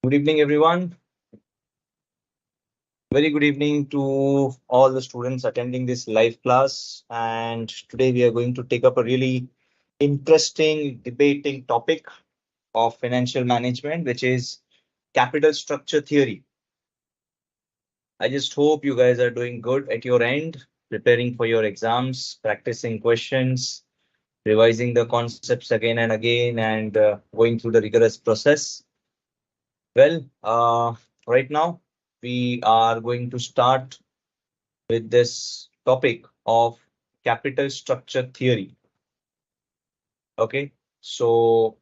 Good evening, everyone. Very good evening to all the students attending this live class. And today we are going to take up a really interesting debating topic of financial management, which is capital structure theory. I just hope you guys are doing good at your end, preparing for your exams, practicing questions, revising the concepts again and again, and going through the rigorous process. Well, right now we are going to start with this topic of capital structure theory. Okay, so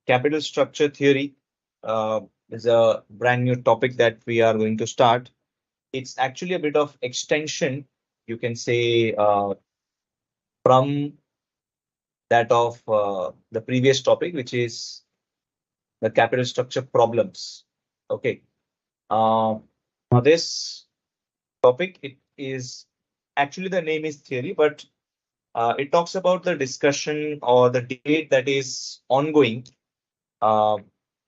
capital structure theory is a brand new topic that we are going to start. It's actually a bit of extension, you can say, from that of the previous topic, which is the capital structure problems. Okay, now this topic, it is actually the name is theory, but it talks about the discussion or the debate that is ongoing, uh,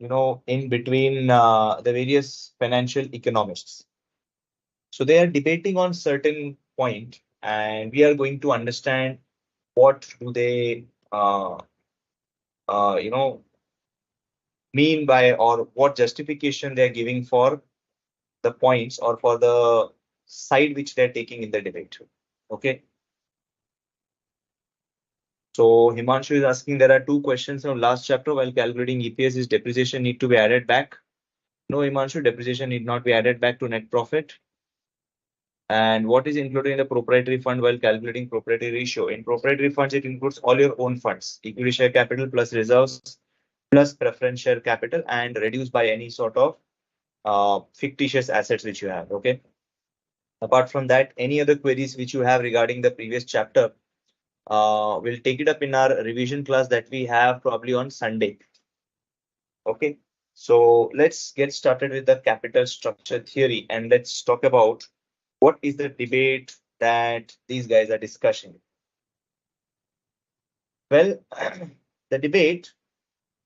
in between the various financial economists. So they are debating on certain point, and we are going to understand what do they, uh, you know, mean by, or what justification they are giving for the points or for the side which they're taking in the debate. Okay. So Himanshu is asking, there are two questions from last chapter. While calculating EPS, is depreciation need to be added back? No, Himanshu, depreciation need not be added back to net profit. And what is included in the proprietary fund while calculating proprietary ratio? In proprietary funds, it includes all your own funds, equity share capital plus reserves plus preference share capital, and reduced by any sort of fictitious assets which you have. Okay. Apart from that, any other queries which you have regarding the previous chapter, we'll take it up in our revision class that we have probably on Sunday. Okay, so let's get started with the capital structure theory, and let's talk about what is the debate that these guys are discussing. Well, the debate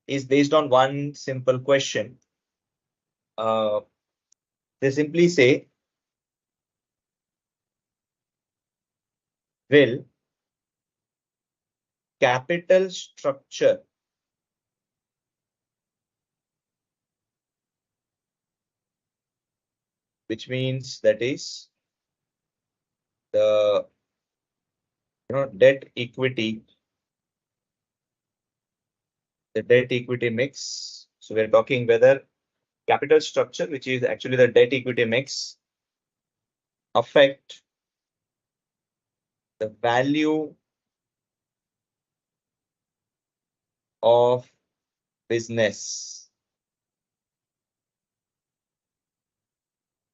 is based on one simple question. They simply say, will capital structure which means that is the debt equity, the debt equity mix. So we're talking whether capital structure, which is actually the debt equity mix, affect the value of business.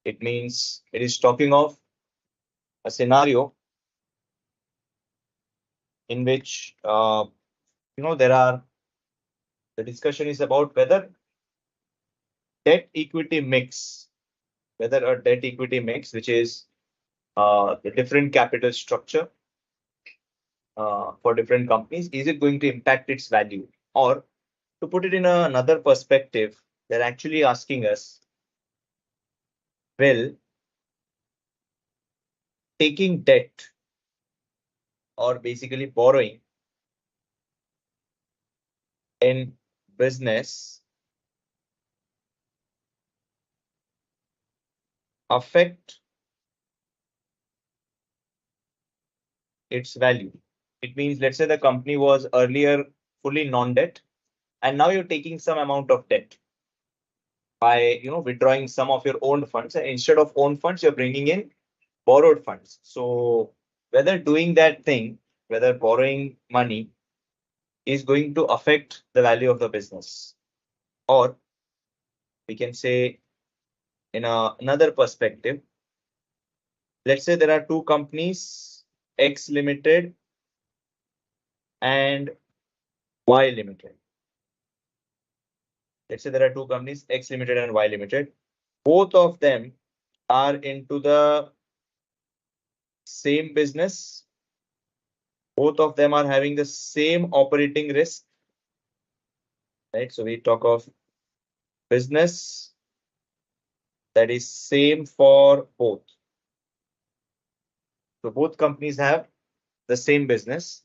It means it is talking of a scenario in which there are, the discussion is about whether debt equity mix, whether a debt equity mix, which is the different capital structure for different companies, is it going to impact its value? Or to put it in another perspective, they're actually asking us, will taking debt or basically borrowing in business affect its value? It means, let's say the company was earlier fully non-debt, and now you're taking some amount of debt by withdrawing some of your own funds, and instead of own funds, you're bringing in borrowed funds. So whether doing that thing, whether borrowing money is going to affect the value of the business, or we can say in another perspective, let's say there are two companies, X Limited and Y Limited. Let's say there are two companies, X Limited and Y Limited. Both of them are into the same business. Both of them are having the same operating risk. right? So we talk of business that is same for both. So both companies have the same business.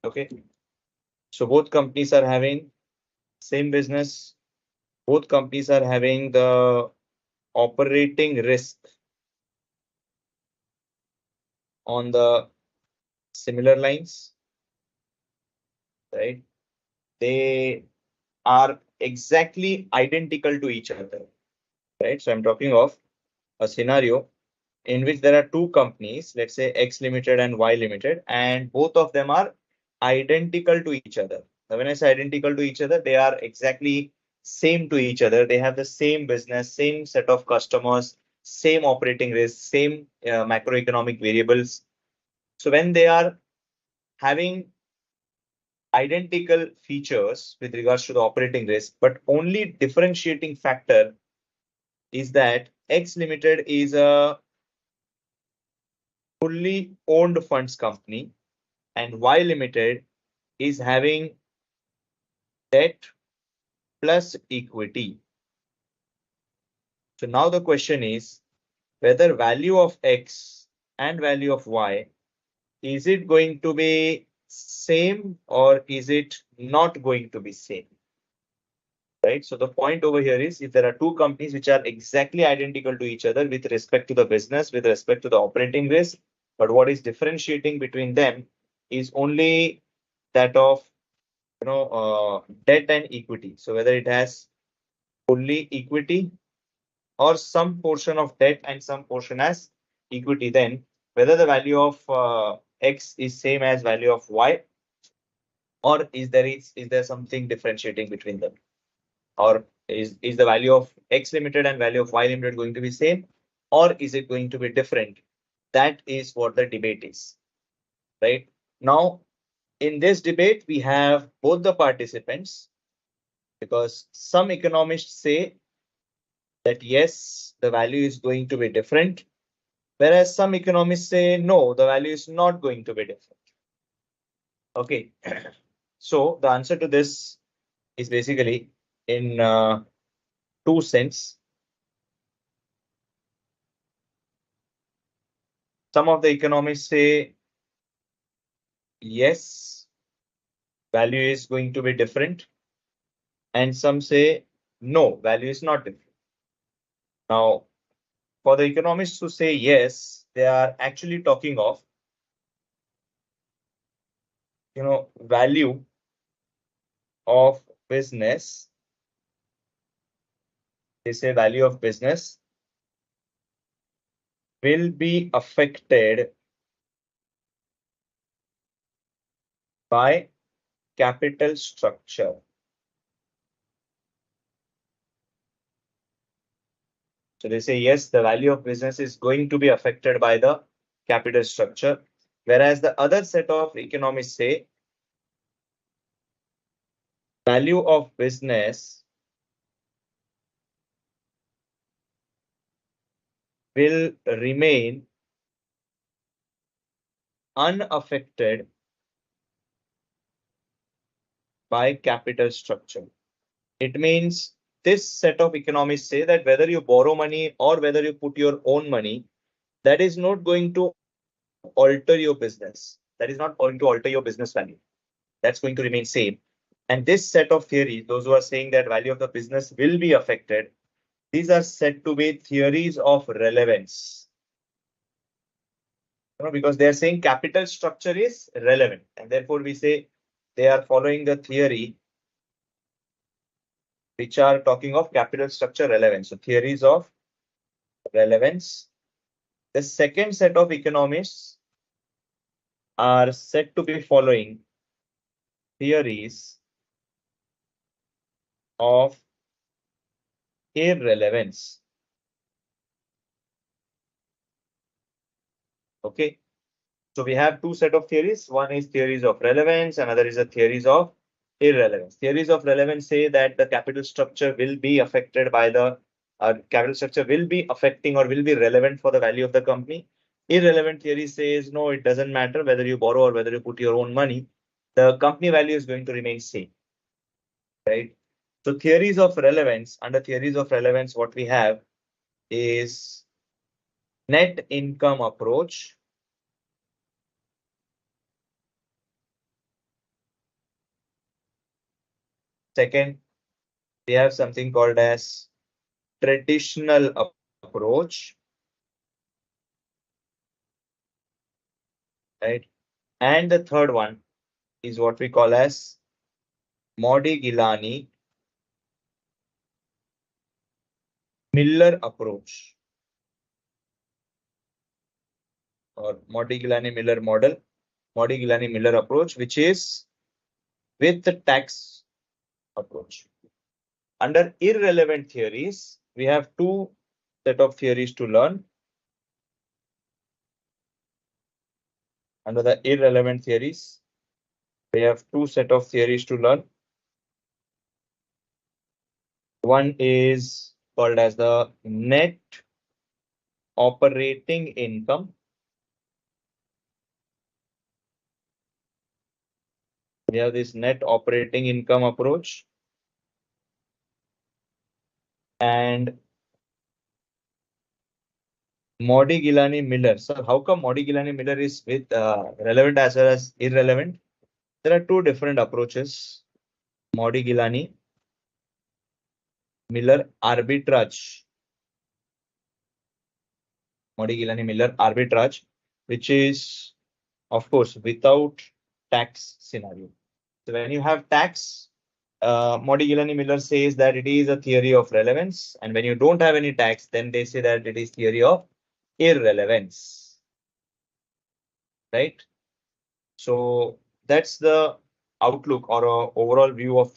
Okay. So both companies are having same business. Both companies are having the operating risk on the similar lines, right? They are exactly identical to each other, right? So I'm talking of a scenario in which there are two companies, let's say X Limited and Y Limited, and both of them are identical to each other. Now, when I say identical to each other, they are exactly same to each other. They have the same business, same set of customers, same operating risk, same macroeconomic variables. So when they are having identical features with regards to the operating risk, but only differentiating factor is that X Limited is a fully owned funds company and Y Limited is having debt plus equity. So now the question is whether value of X and value of Y, is it going to be same or is it not going to be same? Right. So the point over here is if there are two companies which are exactly identical to each other with respect to the business, with respect to the operating risk, but what is differentiating between them is only that of debt and equity. So whether it has fully equity or some portion of debt and some portion as equity, then whether the value of X is same as value of Y, or is there something differentiating between them, or is the value of X Limited and value of Y Limited going to be same, or is it going to be different? That is what the debate is, right? Now, in this debate, we have both the participants because some economists say that yes, the value is going to be different, whereas some economists say no, the value is not going to be different. Okay, so the answer to this is basically in two sense. Some of the economists say yes, value is going to be different, and some say no, value is not different. Now, for the economists who say yes, they are actually talking of value of business. They say value of business will be affected by capital structure. So they say, yes, the value of business is going to be affected by the capital structure. Whereas the other set of economists say value of business will remain unaffected by capital structure. It means this set of economists say that whether you borrow money or whether you put your own money, that is not going to alter your business. That is not going to alter your business value. That's going to remain same. And this set of theories, those who are saying that value of the business will be affected, these are said to be theories of relevance. Because they are saying capital structure is relevant, and therefore we say they are following the theory which are talking of capital structure relevance. So theories of relevance. The second set of economists are said to be following theories of irrelevance. Okay. So we have two set of theories. One is theories of relevance, another is a theories of irrelevance. Theories of relevance say that the capital structure will be affected by the capital structure will be affecting or will be relevant for the value of the company. Irrelevant theory says, no, it doesn't matter whether you borrow or whether you put your own money. The company value is going to remain same, right? So theories of relevance, under theories of relevance, what we have is net income approach. Second, we have something called as traditional approach, right? And the third one is what we call as Modigliani-Miller approach, or Modigliani-Miller model, Modigliani-Miller approach, which is with the tax approach. Under irrelevant theories, we have two set of theories to learn. Under the irrelevant theories, we have two set of theories to learn. One is called as the net operating income. We have this net operating income approach. And Modigliani-Miller. So how come Modigliani-Miller is with relevant as well as irrelevant? There are two different approaches. Modigliani-Miller arbitrage. Modigliani-Miller arbitrage, which is, of course, without tax scenario. So when you have tax, Modigliani-Miller says that it is a theory of relevance. And when you don't have any tax, then they say that it is theory of irrelevance. Right? So that's the outlook or overall view of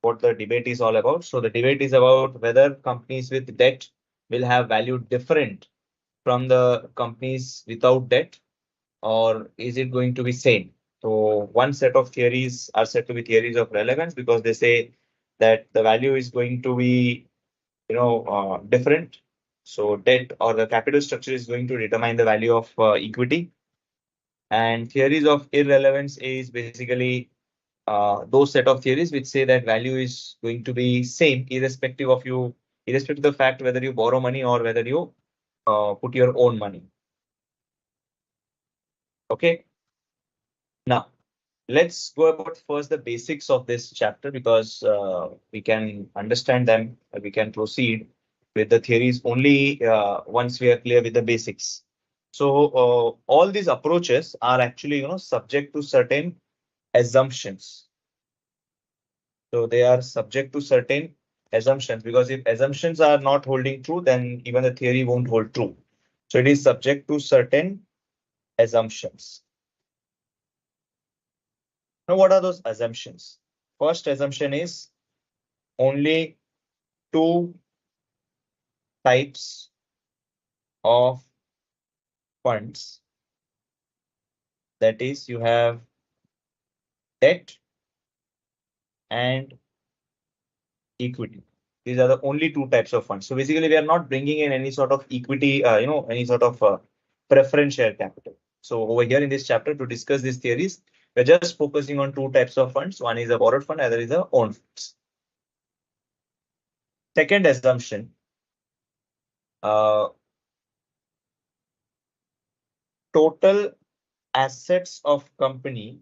what the debate is all about. So the debate is about whether companies with debt will have value different from the companies without debt, or is it going to be same? So one set of theories are said to be theories of relevance because they say that the value is going to be, different. So debt or the capital structure is going to determine the value of equity. And theories of irrelevance is basically those set of theories which say that value is going to be same irrespective of the fact whether you borrow money or whether you put your own money. Okay. Now, let's go about first the basics of this chapter because we can understand them. We can proceed with the theories only once we are clear with the basics. So all these approaches are actually, subject to certain assumptions. So they are subject to certain assumptions because if assumptions are not holding true, then even the theory won't hold true. So it is subject to certain assumptions. Now, what are those assumptions? First assumption is only two types of funds. That is, you have debt and equity. These are the only two types of funds. So basically, we are not bringing in any sort of equity, any sort of preference share capital. So over here in this chapter to discuss these theories, we're just focusing on two types of funds. One is a borrowed fund, other is a own funds. Second assumption, total assets of company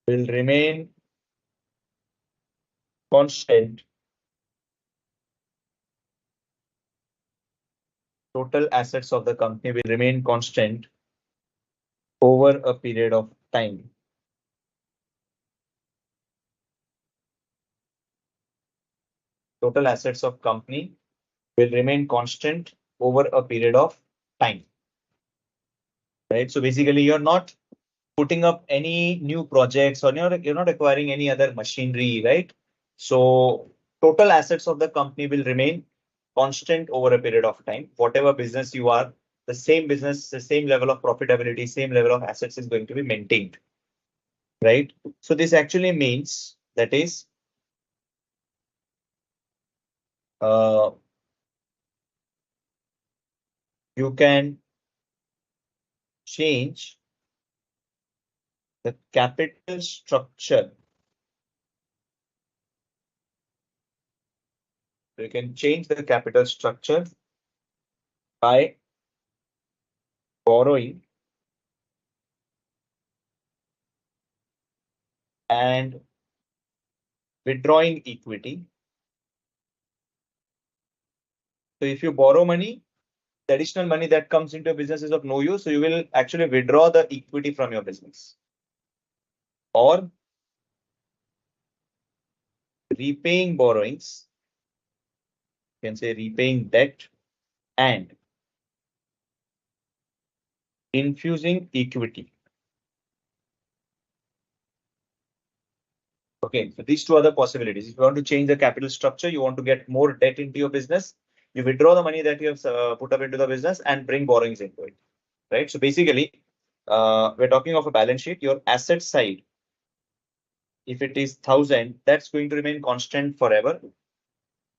will remain constant. Total assets of the company will remain constant over a period of time. Total assets of company will remain constant over a period of time. Right. So basically, you're not putting up any new projects or you're not acquiring any other machinery, right? So total assets of the company will remain constant over a period of time. Whatever business you are, the same business, the same level of profitability, same level of assets is going to be maintained. Right. So this actually means That is, you can change the capital structure. You can change the capital structure by borrowing and withdrawing equity. So if you borrow money, the additional money that comes into a business is of no use. So you will actually withdraw the equity from your business. Or repaying borrowings, you can say repaying debt and infusing equity. Okay, so these two are the possibilities. If you want to change the capital structure, you want to get more debt into your business, you withdraw the money that you have put up into the business and bring borrowings into it, right? So basically, we're talking of a balance sheet. Your asset side, if it is 1,000, that's going to remain constant forever.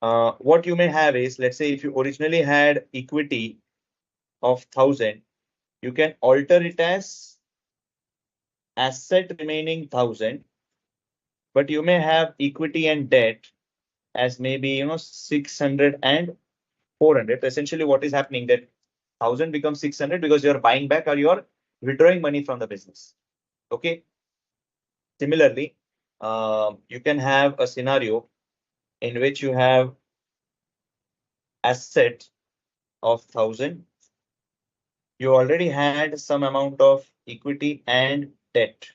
What you may have is, let's say if you originally had equity of 1,000, you can alter it as asset remaining 1,000, but you may have equity and debt as maybe 600 and 400. Essentially, what is happening that 1,000 becomes 600 because you're buying back or you're withdrawing money from the business. Okay. Similarly, you can have a scenario in which you have asset of 1,000. You already had some amount of equity and debt.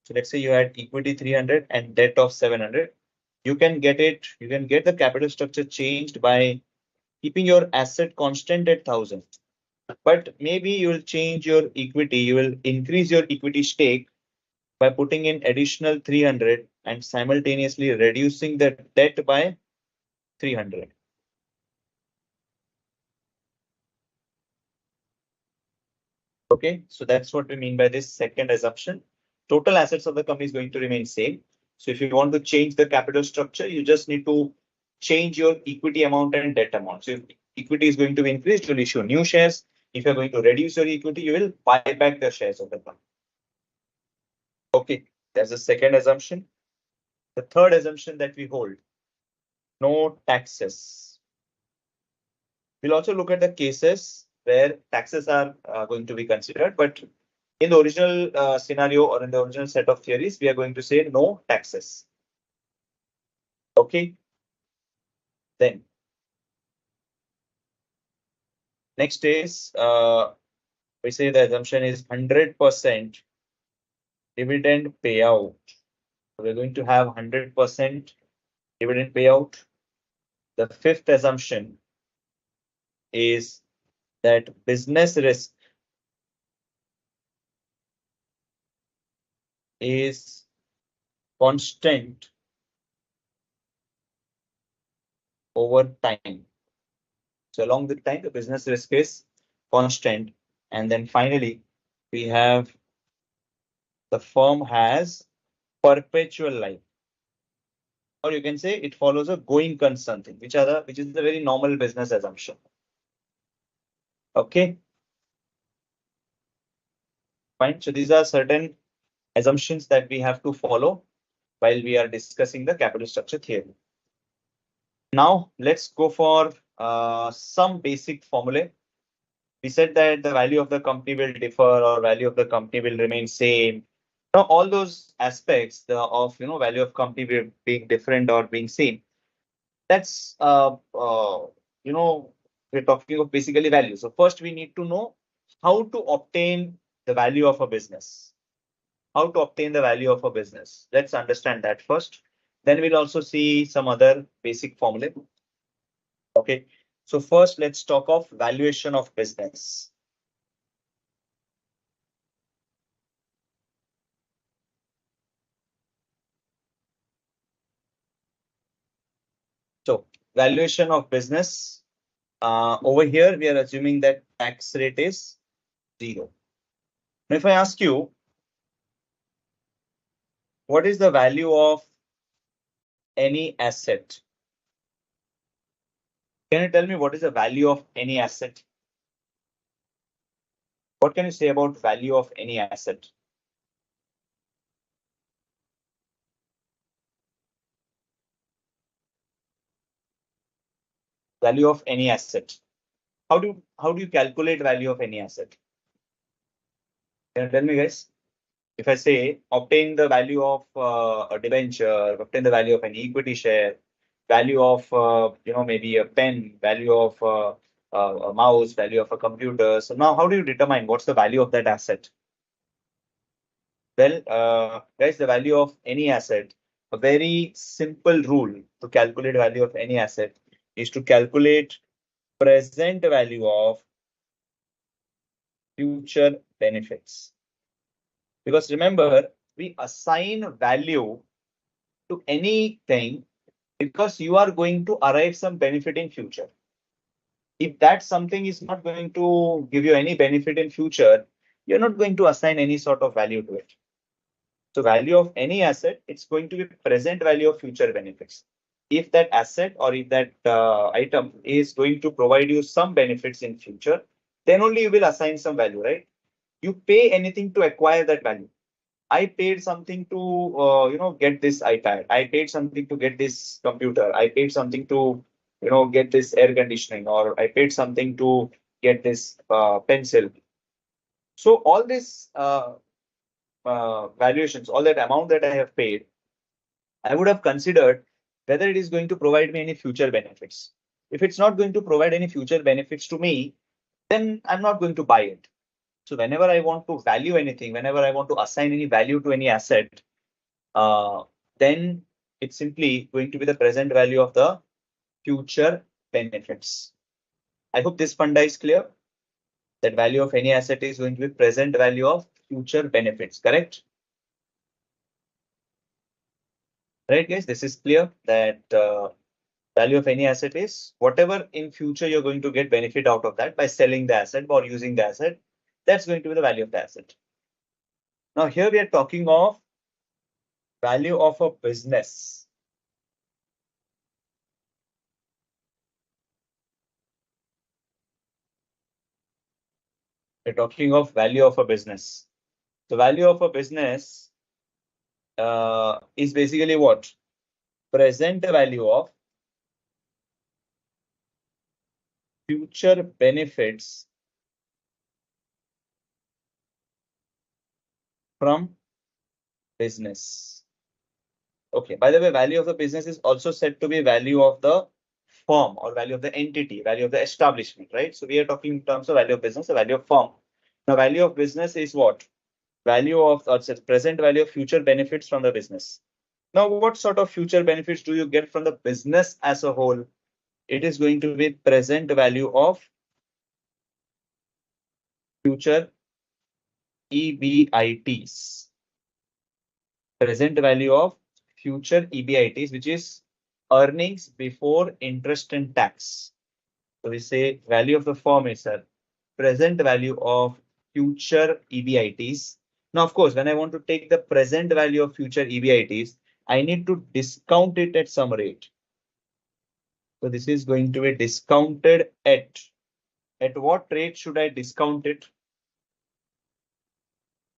So let's say you had equity 300 and debt of 700. You can get the capital structure changed by keeping your asset constant at 1,000. But maybe you will change your equity, you will increase your equity stake by putting in additional 300 and simultaneously reducing the debt by 300. Okay, so that's what we mean by this second assumption. Total assets of the company is going to remain same. So if you want to change the capital structure, you just need to change your equity amount and debt amount. So if equity is going to be increased, you'll issue new shares. If you're going to reduce your equity, you will buy back the shares of the company. Okay, that's the second assumption. The third assumption that we hold, no taxes. We'll also look at the cases where taxes are going to be considered, but in the original scenario or in the original set of theories, we are going to say no taxes. Okay. Then next is we say the assumption is 100% dividend payout. So we're going to have 100% dividend payout. The fifth assumption is that business risk is constant over time. So along with time, the business risk is constant. And then finally, we have the firm has perpetual life. Or you can say it follows a going concern thing, which is the very normal business assumption. Okay. Fine. So these are certain assumptions that we have to follow while we are discussing the capital structure theory. Now let's go for some basic formulae. We said that the value of the company will differ or value of the company will remain same. Now all those aspects of value of company being different or being same, that's we're talking of basically value. So first we need to know how to obtain the value of a business. How to obtain the value of a business. Let's understand that first. Then we'll also see some other basic formulae. Okay, so first let's talk of valuation of business. So valuation of business. Over here, we are assuming that tax rate is 0. Now, if I ask you, what is the value of any asset. Can you tell me what is the value of any asset? What can you say about value of any asset? Value of any asset. How do you calculate value of any asset? Can you tell me, guys? If I say obtain the value of a debenture, obtain the value of an equity share, value of maybe a pen, value of a mouse, value of a computer. So now, how do you determine what's the value of that asset? Well, guys, the value of any asset, a very simple rule to calculate value of any asset is to calculate present value of future benefits. Because remember, we assign value to anything because you are going to arrive some benefit in future. If that something is not going to give you any benefit in future, you're not going to assign any sort of value to it. So value of any asset, it's going to be present value of future benefits. If that asset or if that item is going to provide you some benefits in future, then only you will assign some value, right? You pay anything to acquire that value. I paid something to get this iPad. I paid something to get this computer. I paid something to get this air conditioning, or I paid something to get this pencil. So all this valuations, all that amount that I have paid, I would have considered whether it is going to provide me any future benefits. If it's not going to provide any future benefits to me, then I'm not going to buy it. So whenever I want to value anything, whenever I want to assign any value to any asset, then it's simply going to be the present value of the future benefits. I hope this funda is clear. That value of any asset is going to be present value of future benefits, correct? Right, guys, this is clear that value of any asset is whatever in future you're going to get benefit out of that by selling the asset or using the asset. That's going to be the value of the asset. Now here we are talking of value of a business. We're talking of value of a business. The value of a business is basically what? Present value of future benefits from business. Okay, by the way, value of the business is also said to be value of the firm or value of the entity, value of the establishment, right? So we are talking in terms of value of business, the value of firm. Now, value of business is what? Value of present value of future benefits from the business. Now, what sort of future benefits do you get from the business as a whole? It is going to be present value of future EBITs. Present value of future EBITs, which is earnings before interest and tax. So we say value of the firm is a present value of future EBITs. Now, of course, when I want to take the present value of future EBITs, I need to discount it at some rate. So this is going to be discounted at what rate should I discount it?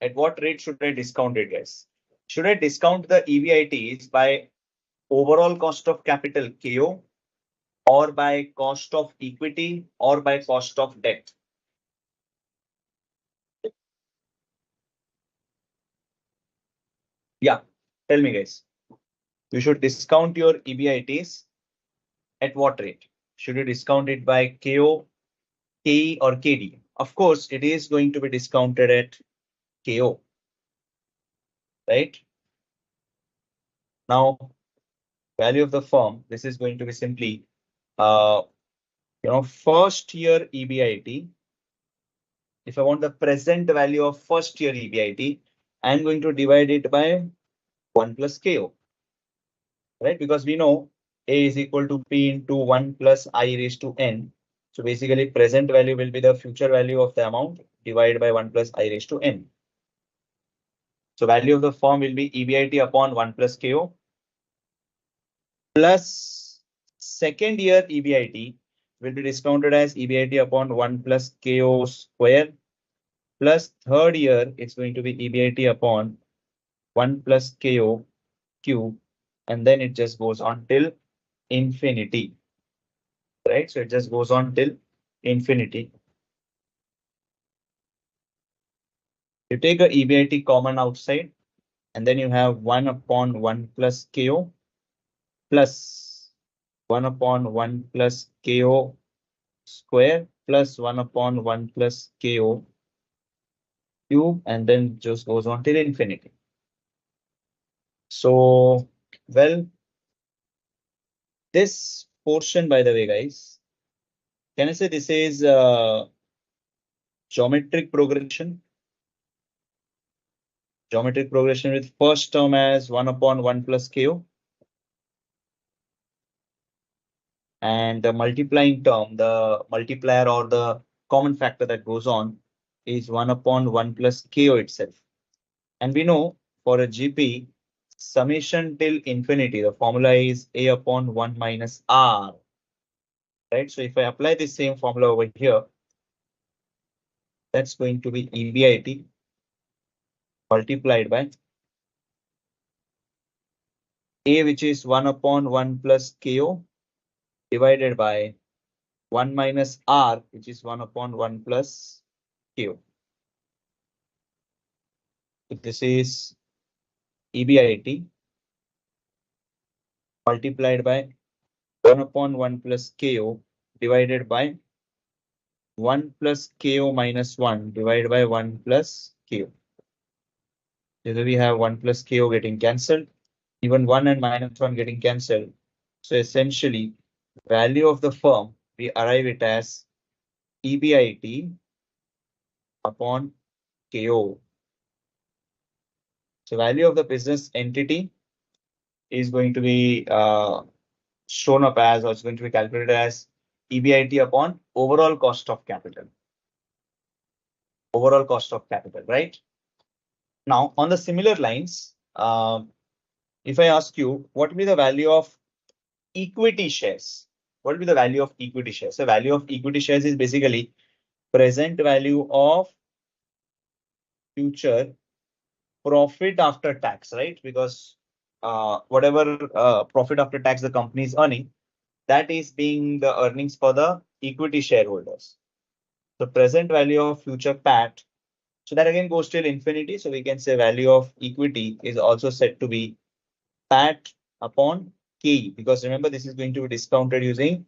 At what rate should I discount it, guys? Should I discount the EBITs by overall cost of capital KO, or by cost of equity, or by cost of debt? Yeah, tell me, guys. You should discount your EBITs at what rate? Should you discount it by KO, KE, or KD? Of course, it is going to be discounted at KO, right? Now, value of the firm, this is going to be simply, first year EBIT. If I want the present value of first year EBIT, I'm going to divide it by 1 plus KO, right? Because we know A is equal to P into 1 plus I raised to N. So basically present value will be the future value of the amount divided by 1 plus I raised to N. So value of the firm will be EBIT upon 1 plus KO. plus second year EBIT will be discounted as EBIT upon 1 plus KO square, plus third year it's going to be EBIT upon 1 plus KO cube, and then it just goes on till infinity, right? So it just goes on till infinity. You take a EBIT common outside, and then you have 1 upon 1 plus KO plus 1 upon 1 plus KO square plus 1 upon 1 plus KO cube, and then just goes on till infinity. So, well, this portion, by the way, guys, can I say this is geometric progression? Geometric progression with first term as 1 upon 1 plus KO. And the multiplying term, the multiplier or the common factor that goes on is 1 upon 1 plus KO itself. And we know for a GP, summation till infinity, the formula is A upon 1 minus R. Right? So if I apply the same formula over here, that's going to be EBIT multiplied by A, which is 1 upon 1 plus KO divided by 1 minus R, which is 1 upon 1 plus KO. So this is EBIT multiplied by 1 upon 1 plus KO divided by 1 plus KO minus 1 divided by 1 plus KO. Here we have 1 plus KO getting cancelled, even 1 and minus 1 getting cancelled. So essentially, value of the firm, we arrive it as EBIT upon KO. So value of the business entity is going to be shown up as, or it's going to be calculated as EBIT upon overall cost of capital. Overall cost of capital, right? Now, on the similar lines, if I ask you, what will be the value of equity shares? What will be the value of equity shares? The value of equity shares is basically present value of future profit after tax, right? Because whatever profit after tax the company is earning, that is being the earnings for the equity shareholders. The present value of future PAT. So that again goes till infinity. So we can say value of equity is also said to be PAT upon K, because remember this is going to be discounted using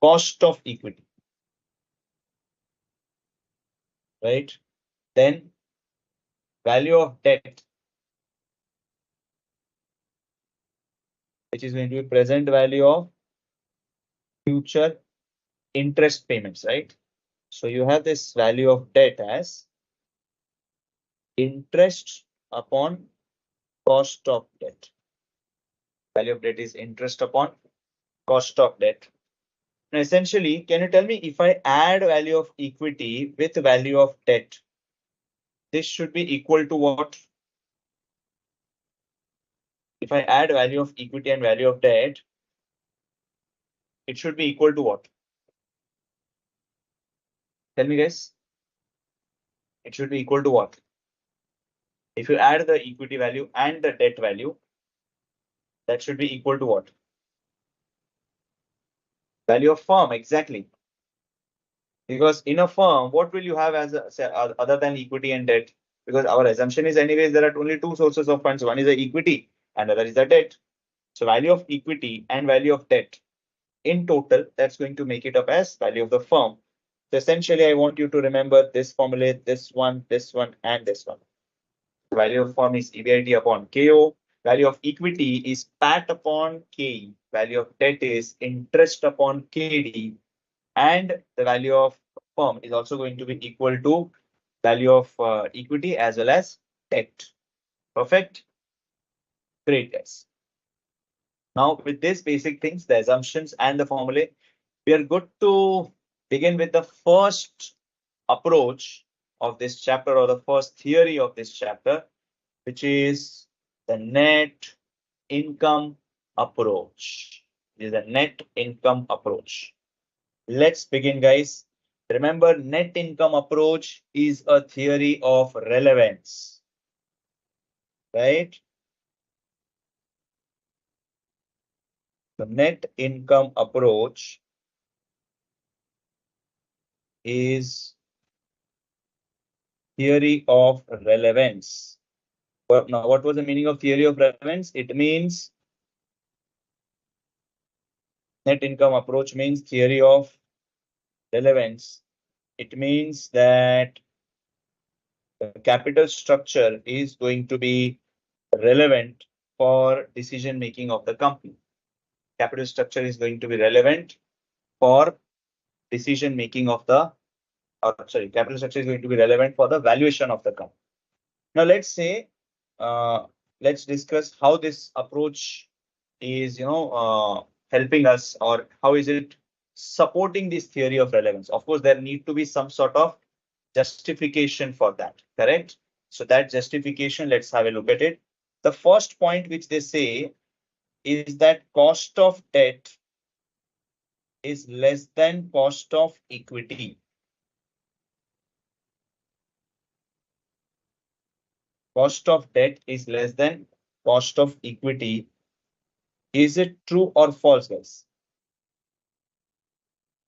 cost of equity, right? Then value of debt, which is going to be present value of future interest payments, right? So you have this value of debt as interest upon cost of debt. Value of debt is interest upon cost of debt. Now, essentially, can you tell me if I add value of equity with value of debt, this should be equal to what? If I add value of equity and value of debt, it should be equal to what? Tell me, guys. It should be equal to what? If you add the equity value and the debt value, that should be equal to what? Value of firm, exactly. Because in a firm, what will you have as other than equity and debt? Because our assumption is anyways there are only two sources of funds. One is the equity and other is the debt. So value of equity and value of debt in total, that's going to make it up as value of the firm. So essentially, I want you to remember this formula, this one, and this one. Value of firm is EBIT upon KO. Value of equity is PAT upon KE. Value of debt is interest upon KD. And the value of firm is also going to be equal to value of equity as well as debt. Perfect. Great, guys. Now, with these basic things, the assumptions and the formulae, we are good to begin with the first approach of this chapter, or the first theory of this chapter, which is the net income approach. This is a net income approach. Let's begin, guys. Remember, net income approach is a theory of relevance, right? The net income approach is theory of relevance. Now, what was the meaning of theory of relevance? It means net income approach means theory of relevance. It means that the capital structure is going to be relevant for decision making of the company. Capital structure is going to be relevant for decision making of the, capital structure is going to be relevant for the valuation of the company. Now, let's say, let's discuss how this approach is, helping us, or how is it supporting this theory of relevance. Of course, there need to be some sort of justification for that, correct? So that justification, let's have a look at it. The first point which they say is that cost of debt is less than cost of equity. Cost of debt is less than cost of equity. Is it true or false, guys?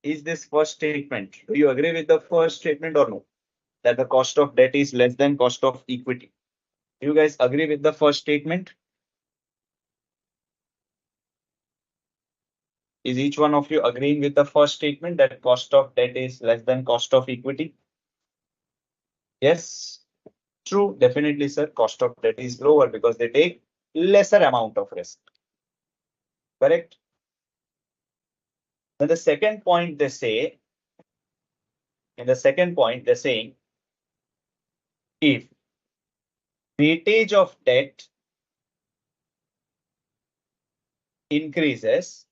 Is this first statement, do you agree with the first statement or no? That the cost of debt is less than cost of equity. Do you guys agree with the first statement? Is each one of you agreeing with the first statement that cost of debt is less than cost of equity? Yes, true, definitely, sir. Cost of debt is lower because they take lesser amount of risk. Correct? Then the second point they say, in the second point, they're saying if weightage of debt increases,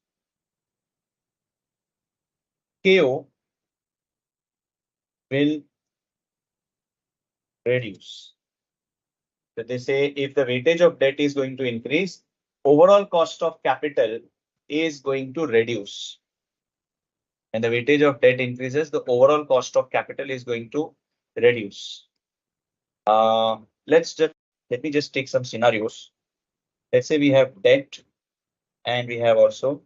KO will reduce. So they say if the weightage of debt is going to increase, overall cost of capital is going to reduce. And the weightage of debt increases, the overall cost of capital is going to reduce. Let me just take some scenarios. Let's say we have debt and we have also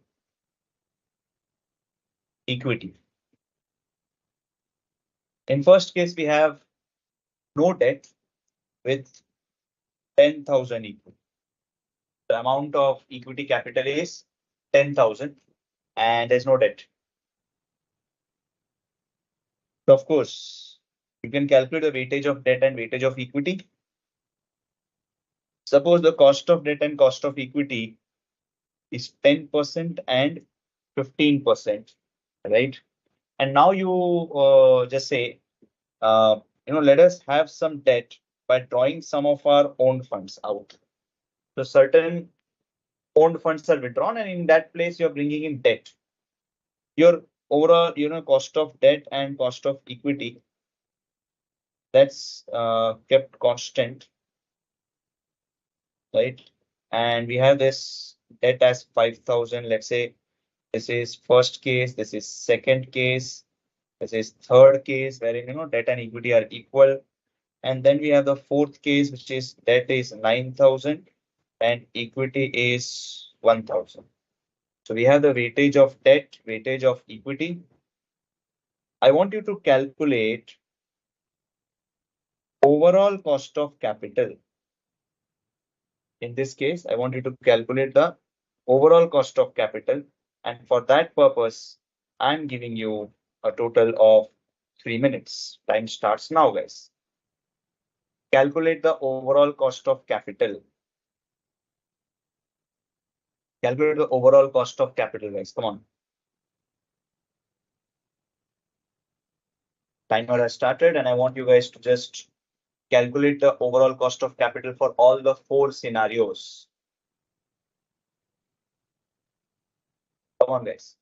equity. In first case, we have no debt with 10,000 equity. The amount of equity capital is 10,000 and there's no debt. So of course, you can calculate the weightage of debt and weightage of equity. Suppose the cost of debt and cost of equity is 10% and 15%, right? And now you just say, let us have some debt by drawing some of our own funds out. So certain owned funds are withdrawn, and in that place you're bringing in debt. Your overall, cost of debt and cost of equity, that's kept constant, right? And we have this debt as 5,000. Let's say this is first case, this is second case, this is third case, wherein debt and equity are equal. And then we have the fourth case, which is debt is 9,000 and equity is 1,000. So we have the weightage of debt, weightage of equity. I want you to calculate overall cost of capital. In this case, I want you to calculate the overall cost of capital. And for that purpose, I'm giving you a total of 3 minutes. Time starts now, guys. Calculate the overall cost of capital. Calculate the overall cost of capital, guys. Come on. Timer has started, and I want you guys to just calculate the overall cost of capital for all the 4 scenarios. Come on, guys.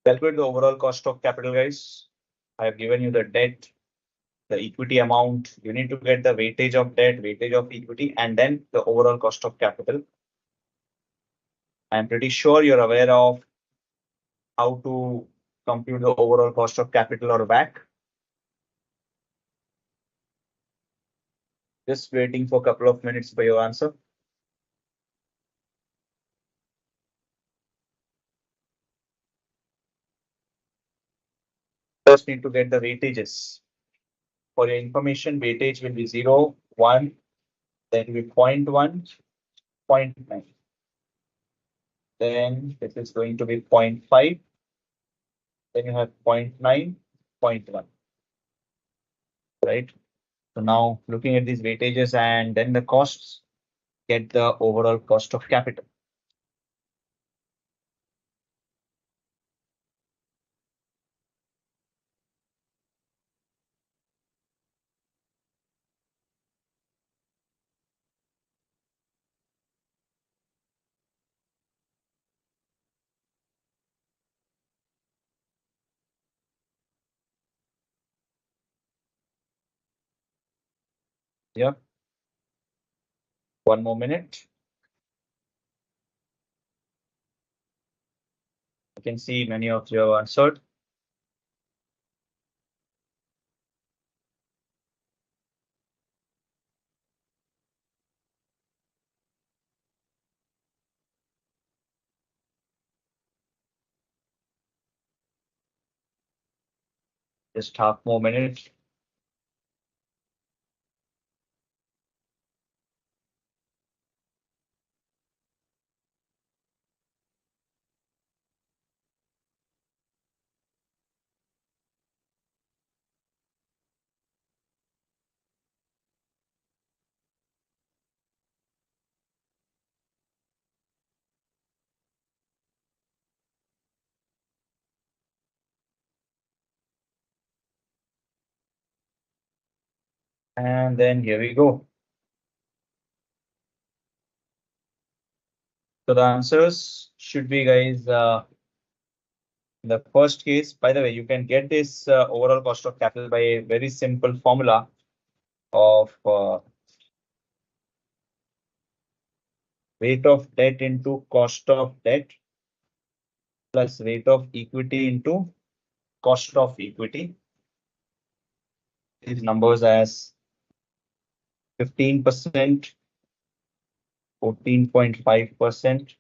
Calculate the overall cost of capital, guys. I have given you the debt, the equity amount. You need to get the weightage of debt, weightage of equity, and then the overall cost of capital. I'm pretty sure you're aware of how to compute the overall cost of capital or WACC. Just waiting for a couple of minutes for your answer. First, need to get the weightages. For your information, weightage will be 0, 1, then will be 0.1, 0.9. Then this is going to be 0.5. Then you have 0.9, 0.1. Right? So now looking at these weightages and then the costs, get the overall cost of capital. Yeah. One more minute. I can see many of you have answered. Just half more minute. And then here we go. So the answers should be, guys, in the first case. By the way, you can get this overall cost of capital by a very simple formula of weight of debt into cost of debt plus weight of equity into cost of equity. These numbers as 15%, 14.5%,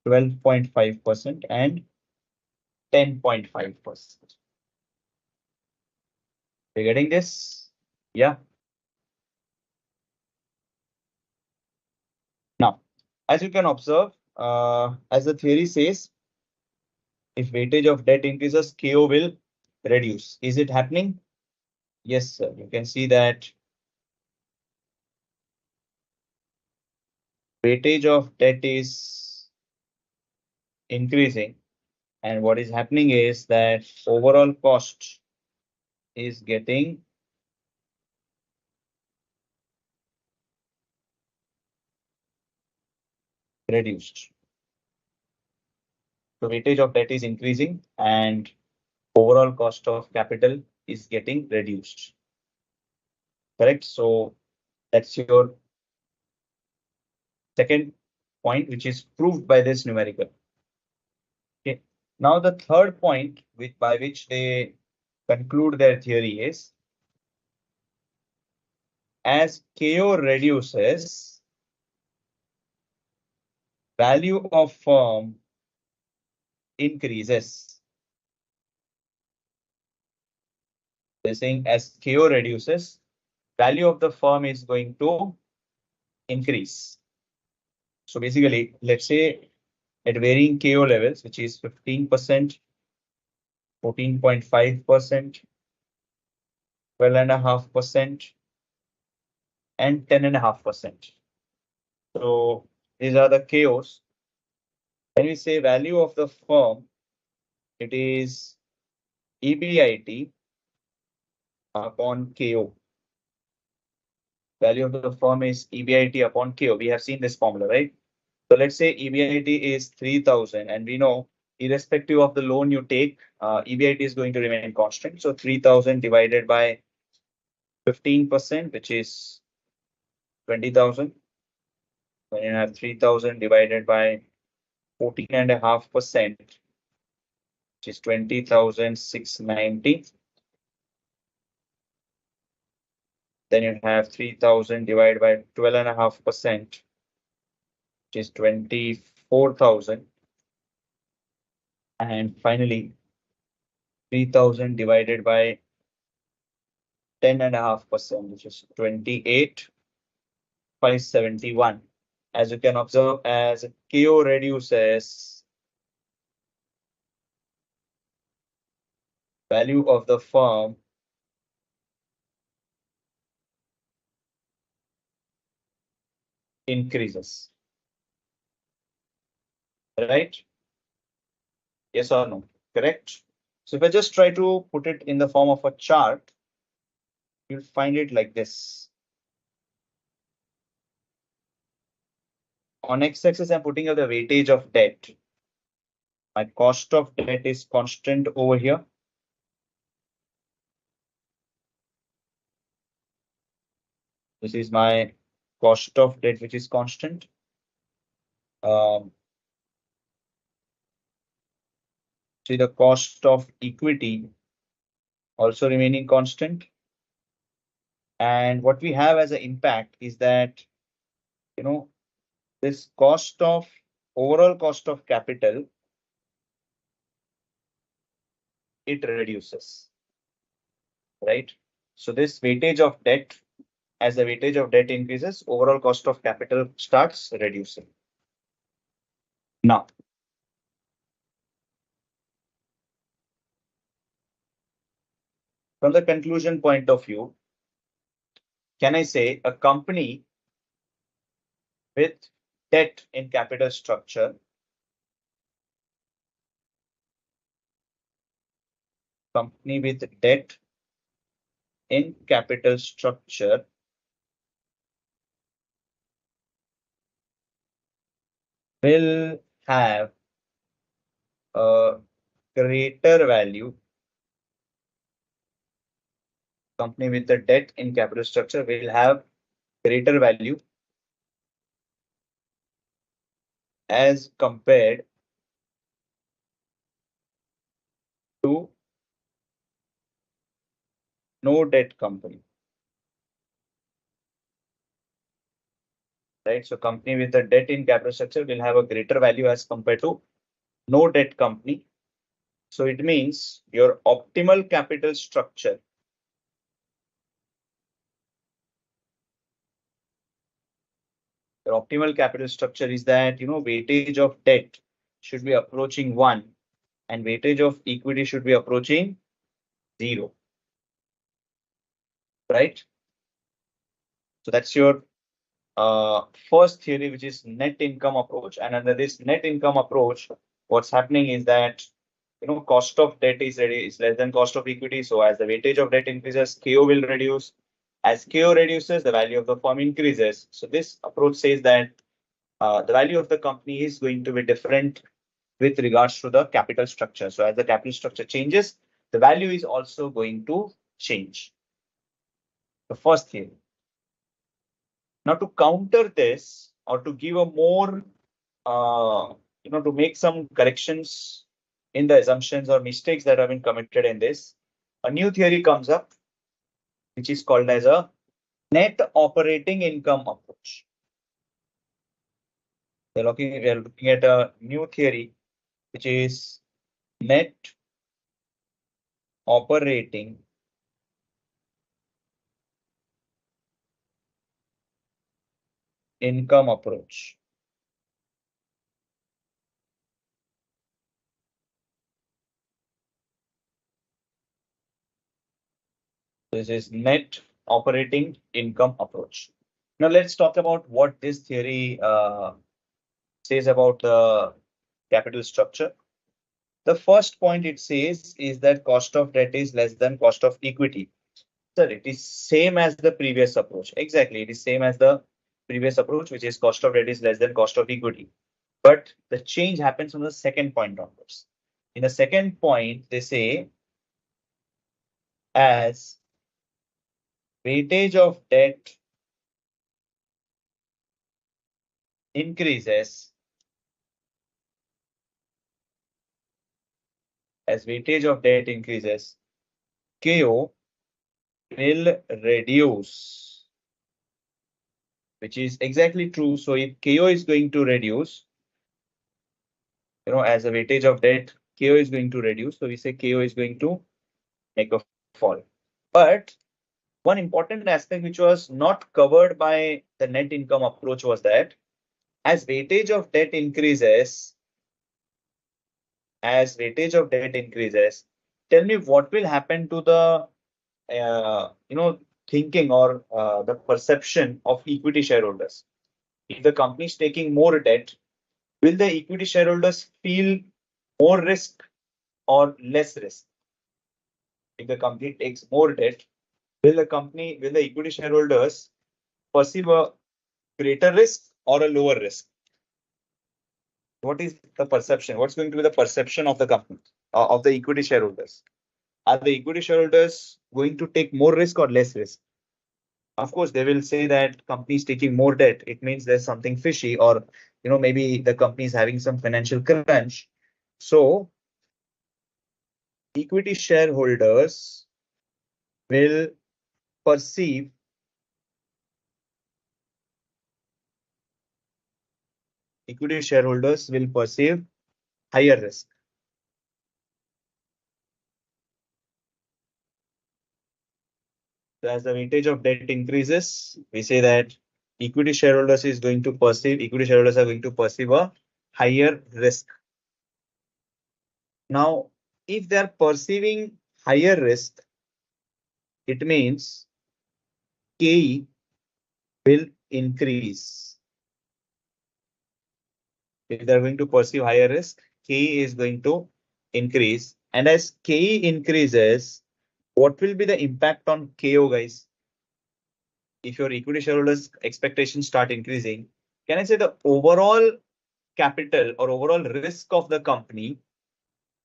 12.5%, and 10.5%. You're getting this? Yeah. Now, as you can observe, as the theory says, if weightage of debt increases, KO will reduce. Is it happening? Yes, sir. You can see that weightage of debt is increasing. And what is happening is that overall cost is getting reduced. So weightage of debt is increasing and overall cost of capital is getting reduced. Correct? So that's your second point, which is proved by this numerical. Okay. Now the third point by which they conclude their theory is, as KO reduces, value of firm increases. They're saying as KO reduces, value of the firm is going to increase. So basically, let's say at varying KO levels, which is 15%, 14.5%, 12.5%, and 10.5%. So these are the KOs. When we say value of the firm, it is EBIT upon KO. Value of the firm is EBIT upon KO. We have seen this formula, right? So let's say EBIT is 3,000 and we know irrespective of the loan you take, EBIT is going to remain constant. So 3,000 divided by 15%, which is 20,000. Then you have 3,000 divided by 14.5%, which is 20,690. Then you have 3,000 divided by 12.5%, which is 24,000. And finally, 3,000 divided by 10.5%, which is 28,571. As you can observe, as KO reduces, value of the firm increases. Right? Yes or no? Correct? So if I just try to put it in the form of a chart, you'll find it like this. On x-axis, I'm putting up the weightage of debt. My cost of debt is constant over here. This is my cost of debt, which is constant. See the cost of equity also remaining constant. And what we have as an impact is that, this overall cost of capital, it reduces, right? So this weightage of debt, as the weightage of debt increases, overall cost of capital starts reducing. Now, from the conclusion point of view, can I say a company with debt in capital structure, will have a greater value. Company with the debt in capital structure will have greater value as compared to no debt company. Right? So company with the debt in capital structure will have a greater value as compared to no debt company. So it means your optimal capital structure, is that, weightage of debt should be approaching 1 and weightage of equity should be approaching 0. Right? So that's your first theory, which is net income approach. And under this net income approach, what's happening is that, cost of debt is less than cost of equity. So as the weightage of debt increases, KO will reduce. As KO reduces, the value of the firm increases. So this approach says that the value of the company is going to be different with regards to the capital structure. So as the capital structure changes, the value is also going to change. The first theory. Now to counter this, or to give a more, to make some corrections in the assumptions or mistakes that have been committed in this, a new theory comes up, which is called as a net operating income approach. We are looking at a new theory, which is net operating income approach. This is net operating income approach. Now let's talk about what this theory says about the capital structure. The first point it says is that cost of debt is less than cost of equity. Sir, it is same as the previous approach. Exactly, it is same as the previous approach, which is cost of debt is less than cost of equity. But the change happens on the second point onwards. In the second point, they say as weightage of debt increases, KO will reduce, which is exactly true. So if KO is going to reduce, as a weightage of debt, KO is going to reduce. So we say KO is going to make a fall. But one important aspect which was not covered by the net income approach was that as weightage of debt increases, tell me what will happen to the thinking or the perception of equity shareholders. If the company is taking more debt, will the equity shareholders feel more risk or less risk? If the company takes more debt, will the equity shareholders perceive a greater risk or a lower risk? What is the perception? What's going to be the perception of the company, of the equity shareholders? Are the equity shareholders going to take more risk or less risk? Of course, they will say that company is taking more debt. It means there's something fishy, or maybe the company is having some financial crunch. So equity shareholders will perceive higher risk. So as the weightage of debt increases, we say that equity shareholders are going to perceive a higher risk. Now, if they are perceiving higher risk, it means KE will increase. If they're going to perceive higher risk, KE is going to increase. And as KE increases, what will be the impact on KO, guys? If your equity shareholders' expectations start increasing, can I say the overall capital or overall risk of the company,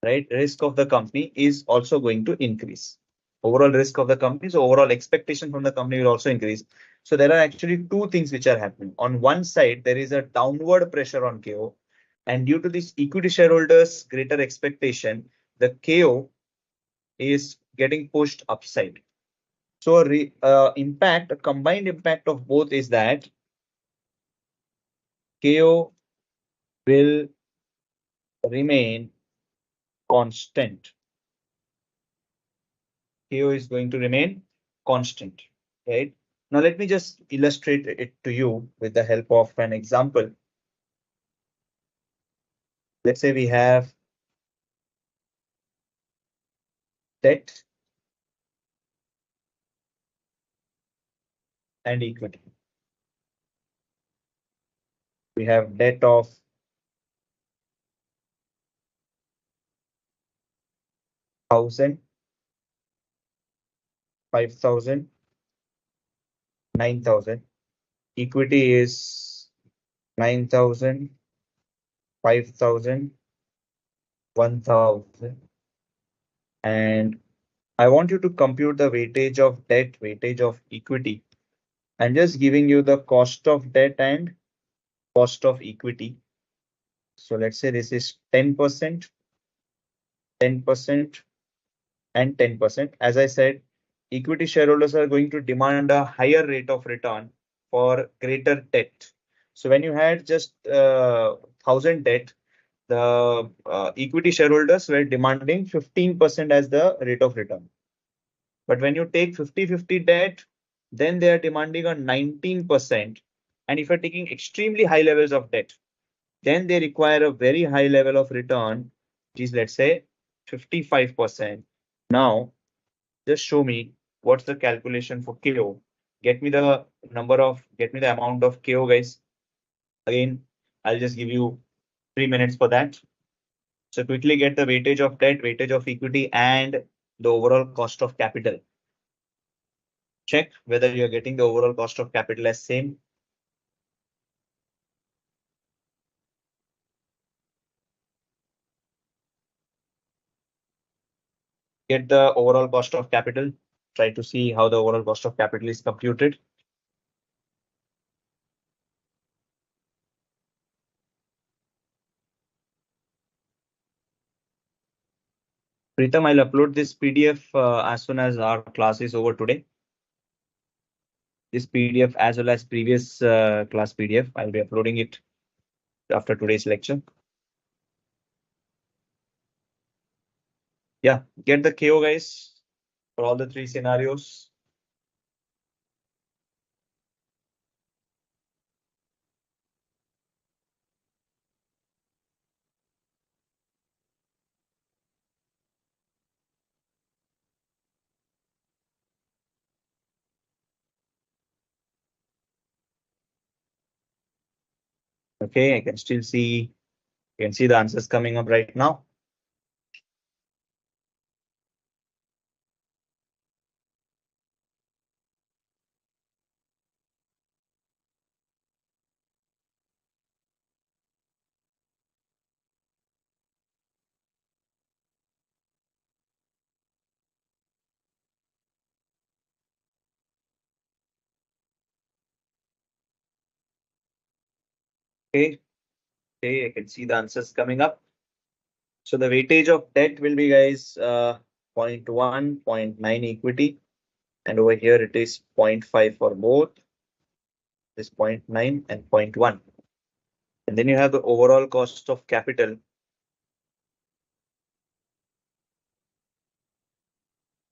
right? Risk of the company is also going to increase. Overall risk of the company, so overall expectation from the company will also increase. So there are actually two things which are happening. On one side, there is a downward pressure on KO. And due to this equity shareholders' greater expectation, the KO is getting pushed upside. So a combined impact of both is that KO will remain constant. KO is going to remain constant, right? Now let me just illustrate it to you with the help of an example. Let's say we have debt and equity. We have debt of 1,000, 5,000, 9,000. Equity is 9,000, 5,000, 1,000. And I want you to compute the weightage of debt, weightage of equity. I'm just giving you the cost of debt and cost of equity. So let's say this is 10%, 10%, and 10%. As I said, equity shareholders are going to demand a higher rate of return for greater debt. So when you had just 1,000 debt, the equity shareholders were demanding 15% as the rate of return. But when you take 50-50 debt, then they are demanding a 19%. And if you're taking extremely high levels of debt, then they require a very high level of return, which is, let's say, 55%. Now, just show me what's the calculation for KO. Get me the amount of KO, guys. Again, I'll just give you 3 minutes for that. So quickly get the weightage of debt, weightage of equity, and the overall cost of capital. Check whether you're getting the overall cost of capital as same. Get the overall cost of capital. Try to see how the overall cost of capital is computed. Pritam, I'll upload this PDF as soon as our class is over today. This PDF as well as previous class PDF, I'll be uploading it after today's lecture. Yeah, get the KO guys for all the 3 scenarios. Okay, I can still see, you can see the answers coming up right now. Okay, okay, I can see the answers coming up. So the weightage of debt will be guys 0.1, 0.9 equity. And over here it is 0.5 for both. This 0.9 and 0.1. And then you have the overall cost of capital.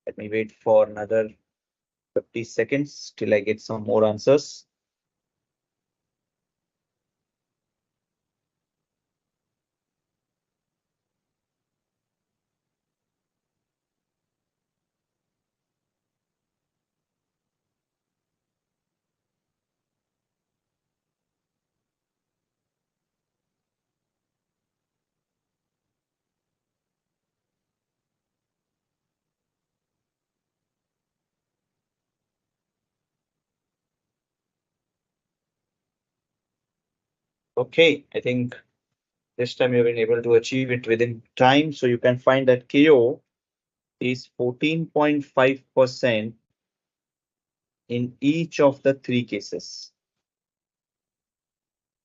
Let me wait for another 50 seconds till I get some more answers. Okay, I think this time you've been able to achieve it within time. So you can find that KO is 14.5% in each of the 3 cases.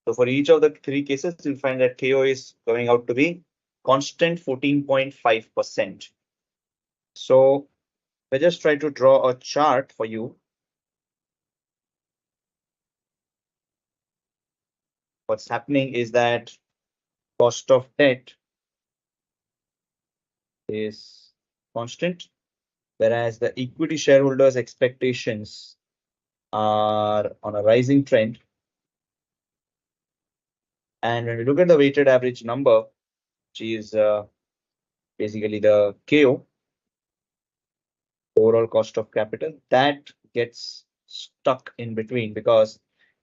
So for each of the 3 cases, you'll find that KO is going out to be constant 14.5%. So I just try to draw a chart for you. What's happening is that cost of debt is constant, whereas the equity shareholders' expectations are on a rising trend. And when we look at the weighted average number, which is basically the KO, overall cost of capital, that gets stuck in between because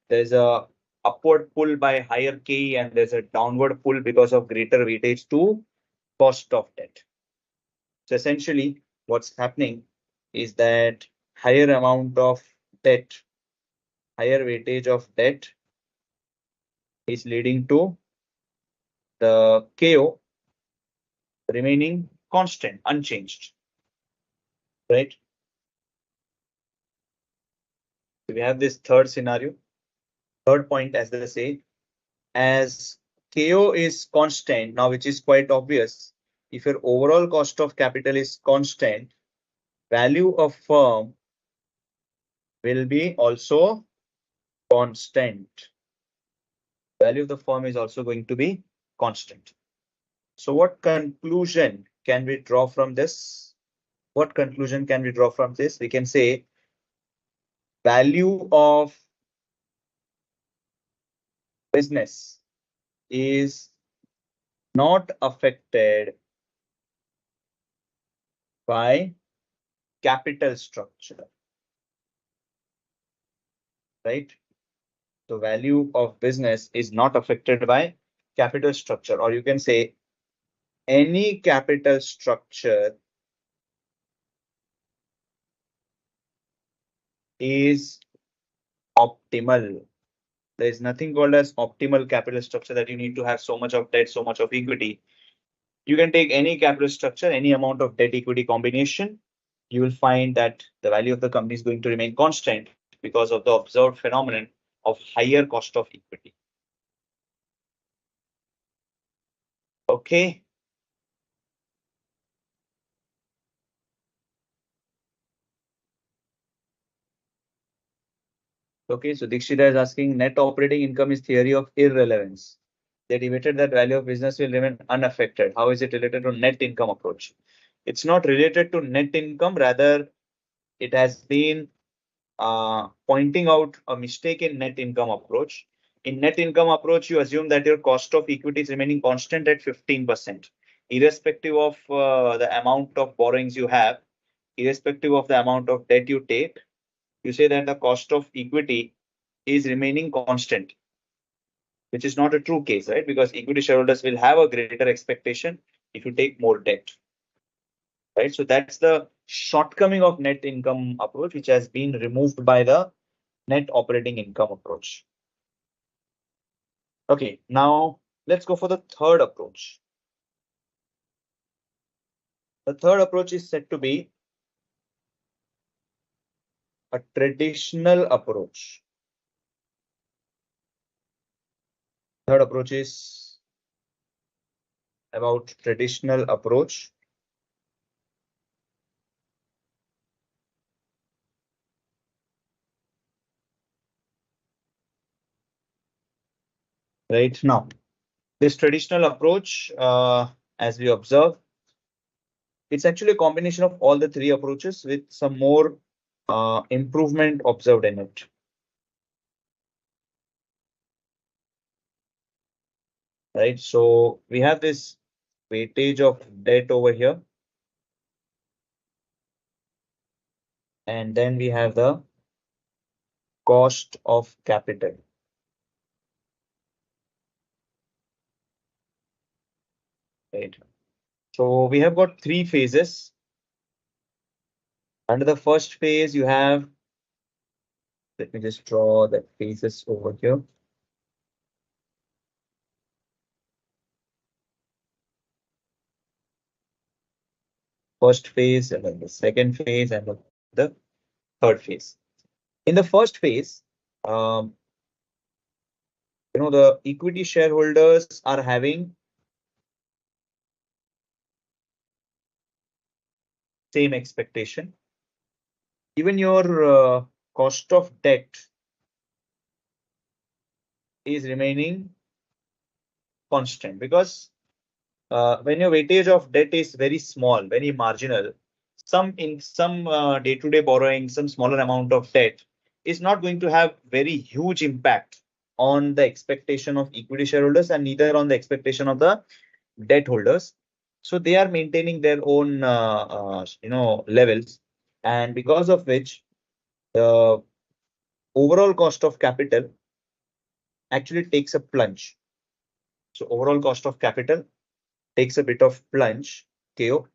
there's a upward pull by higher K and there's a downward pull because of greater weightage to cost of debt. So essentially what's happening is that higher amount of debt, higher weightage of debt is leading to the KO remaining constant, unchanged, right? So we have this third scenario, third point, as they say, as KO is constant now, which is quite obvious. If your overall cost of capital is constant, value of firm will be also constant. Value of the firm is also going to be constant. So what conclusion can we draw from this? What conclusion can we draw from this? We can say value of business is not affected by capital structure, right? The value of business is not affected by capital structure, or you can say any capital structure is optimal. There is nothing called as optimal capital structure that you need to have so much of debt, so much of equity. You can take any capital structure, any amount of debt equity combination. You will find that the value of the company is going to remain constant because of the observed phenomenon of higher cost of equity. Okay. Okay, so Dikshita is asking net operating income is theory of irrelevance. They debated that value of business will remain unaffected. How is it related to net income approach? It's not related to net income, rather it has been pointing out a mistake in net income approach. In net income approach, you assume that your cost of equity is remaining constant at 15%, irrespective of the amount of borrowings you have, irrespective of the amount of debt you take. You say that the cost of equity is remaining constant, which is not a true case, right? Because equity shareholders will have a greater expectation if you take more debt, right? So that's the shortcoming of net income approach, which has been removed by the net operating income approach. Okay, now let's go for the third approach. The third approach is said to be a traditional approach. Third approach is about traditional approach. Right now, this traditional approach, as we observe, it's actually a combination of all the three approaches with some more improvement observed in it. Right, so we have this weightage of debt over here, and then we have the cost of capital. Right, so we have got three phases. Under the first phase, you have, let me just draw the phases over here. First phase, and then the second phase, and the third phase. In the first phase, the equity shareholders are having same expectation. Even your cost of debt is remaining constant, because when your weightage of debt is very small, very marginal, some day-to-day borrowing, some smaller amount of debt is not going to have very huge impact on the expectation of equity shareholders and neither on the expectation of the debt holders. So they are maintaining their own levels, and because of which the overall cost of capital actually takes a plunge. So overall cost of capital takes a bit of plunge, KO,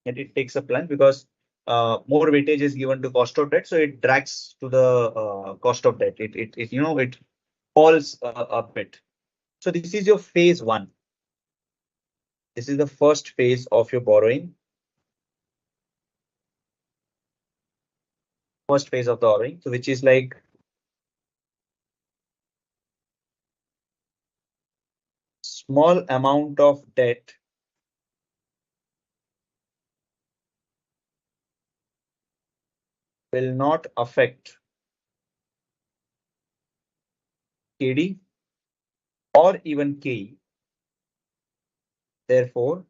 and it takes a plunge because more weightage is given to cost of debt, so it drags to the cost of debt. It falls a bit. So this is your phase one. This is the first phase of your borrowing. First phase of the borrowing, so which is like small amount of debt will not affect KD or even KE. Therefore,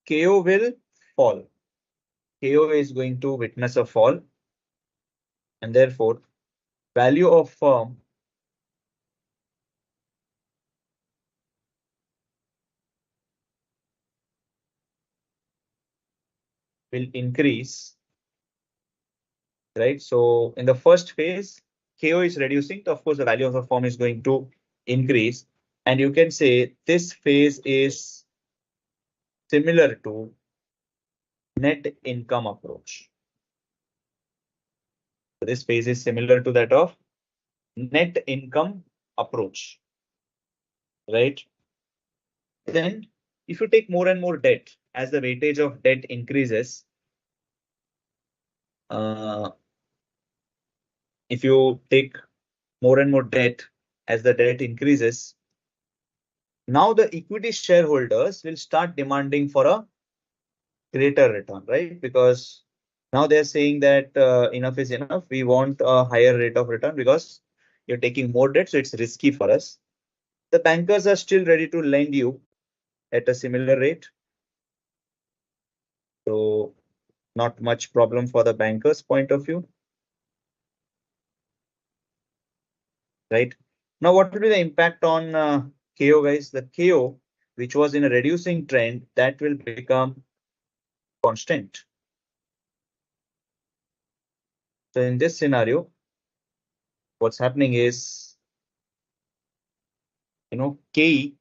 KO will fall. KO is going to witness a fall, and therefore value of firm will increase, right? So in the first phase, KO is reducing. So of course, the value of the firm is going to increase. And you can say this phase is similar to net income approach. So this phase is similar to that of net income approach, right? Then if you take more and more debt, as the weightage of debt increases, if you take more and more debt as the debt increases, now the equity shareholders will start demanding for a greater return, right? Because now they're saying that enough is enough. We want a higher rate of return because you're taking more debt, so it's risky for us. The bankers are still ready to lend you at a similar rate. So not much problem for the bankers' point of view, right? Now, what will be the impact on KO, guys? The KO, which was in a reducing trend, that will become constant. So in this scenario, what's happening is, KE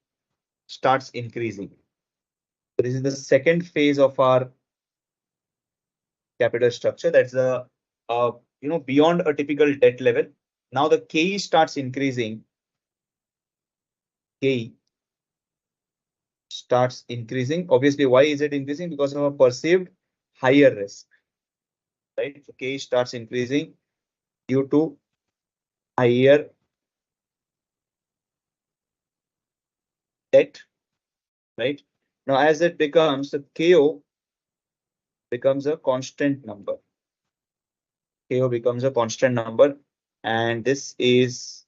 starts increasing. So this is the second phase of our capital structure. That's beyond a typical debt level. Now the KE starts increasing. KE starts increasing. Obviously, why is it increasing? Because of a perceived higher risk, right? So KE starts increasing due to higher debt, right? Now, as it becomes, the KO becomes a constant number. KO becomes a constant number, and this is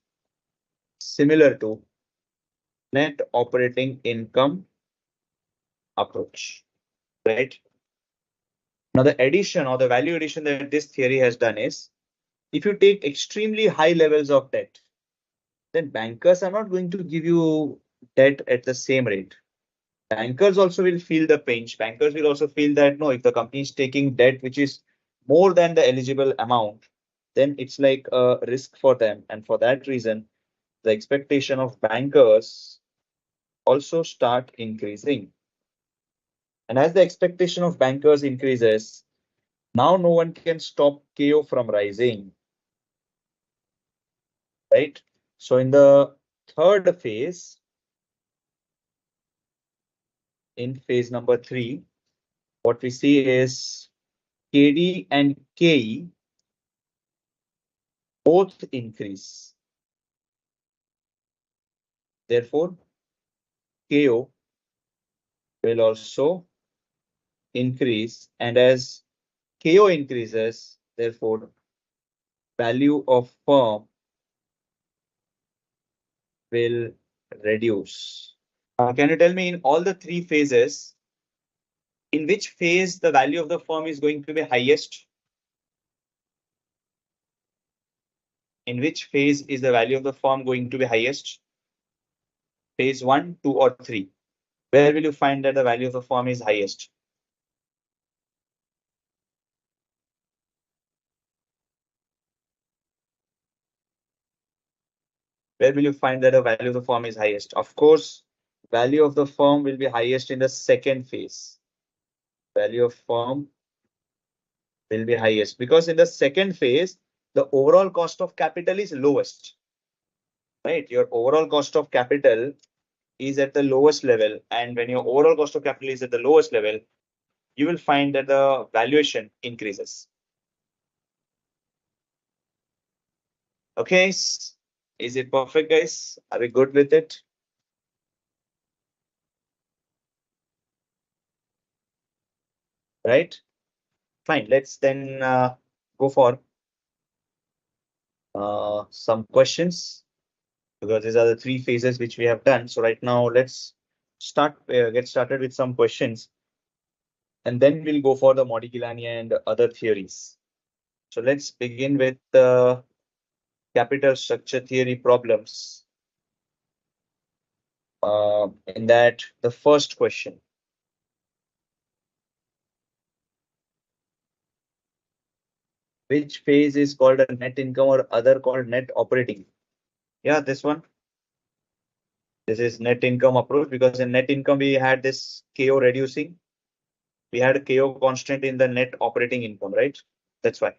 similar to net operating income approach, right? Now, the addition or the value addition that this theory has done is, if you take extremely high levels of debt, then bankers are not going to give you debt at the same rate. Bankers also will feel the pinch. Bankers will also feel that, no, if the company is taking debt which is more than the eligible amount, then it's like a risk for them. And for that reason, the expectation of bankers also start increasing. And as the expectation of bankers increases, now no one can stop KO from rising, right? So in the third phase, in phase number 3, what we see is KD and KE both increase. Therefore, KO will also increase, and as KO increases, therefore value of firm will reduce. Can you tell me, in all the 3 phases, in which phase the value of the firm is going to be highest? In which phase is the value of the firm going to be highest? Phase 1, 2, or 3? Where will you find that the value of the firm is highest? Where will you find that the value of the firm is highest? Of course, value of the firm will be highest in the second phase. Value of firm will be highest because in the second phase, the overall cost of capital is lowest, right? Your overall cost of capital is at the lowest level. And when your overall cost of capital is at the lowest level, you will find that the valuation increases. Okay, is it perfect, guys? Are we good with it? Right? Fine. Let's then go for some questions, because these are the 3 phases which we have done. So right now, let's get started with some questions, and then we'll go for the Modigliani and other theories. So let's begin with the capital structure theory problems. In that, the first question. Which phase is called a net income or other called net operating? Yeah, this one. This is net income approach, because in net income we had this KO reducing. We had a KO constant in the net operating income, right? That's why.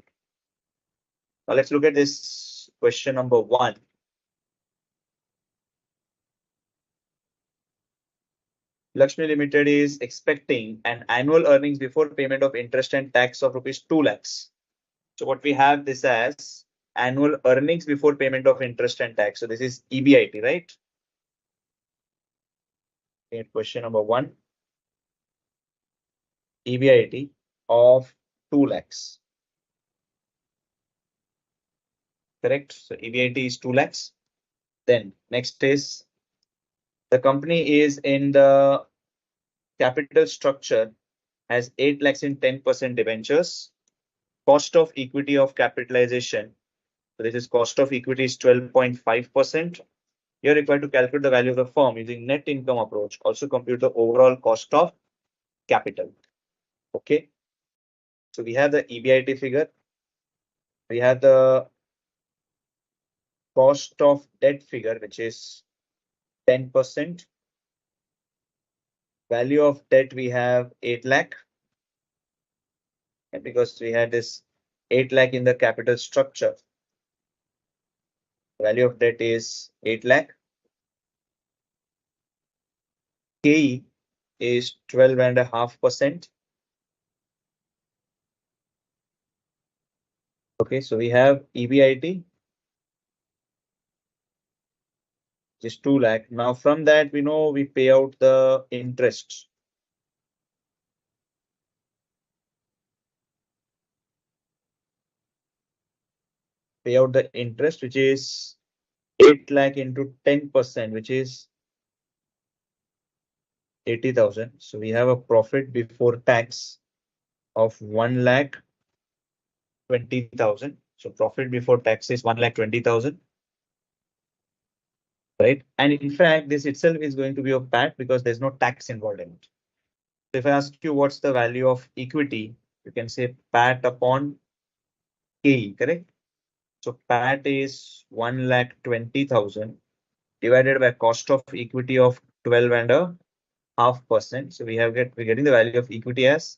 Now let's look at this question number 1. Lakshmi Limited is expecting an annual earnings before payment of interest and tax of rupees 2 lakhs. So what we have this as annual earnings before payment of interest and tax. So this is EBIT, right? Okay, question number 1. EBIT of 2 lakhs. Correct. So EBIT is 2 lakhs. Then next is the company is in the capital structure has 8 lakhs in 10% debentures. Cost of equity of capitalization. So this is cost of equity is 12.5%. You're required to calculate the value of the firm using net income approach. Also compute the overall cost of capital. Okay. So we have the EBIT figure. We have the cost of debt figure, which is 10%. Value of debt, we have 8 lakh. And because we had this 8 lakh in the capital structure, value of debt is 8 lakh. KE is 12.5%. Okay, so we have EBIT, which is 2 lakh. Now from that, we know we pay out the interest. Pay out the interest, which is 8 lakh into 10%, which is 80,000. So we have a profit before tax of 1,20,000. So profit before tax is 1,20,000. Right? And in fact, this itself is going to be a PAT because there's no tax involved in it. So if I ask you what's the value of equity, you can say PAT upon KE, correct? So PAT is 1,20,000 divided by cost of equity of 12.5%. So we're getting the value of equity as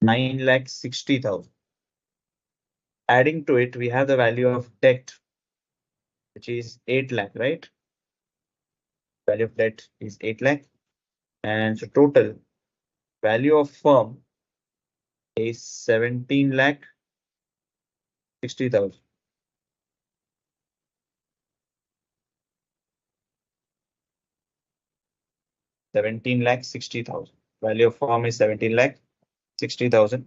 9,60,000. Adding to it, we have the value of debt, which is 8 lakh, right? Value of debt is 8 lakh. And so total value of firm is 17,60,000. 17,60,000. Value of firm is 17,60,000.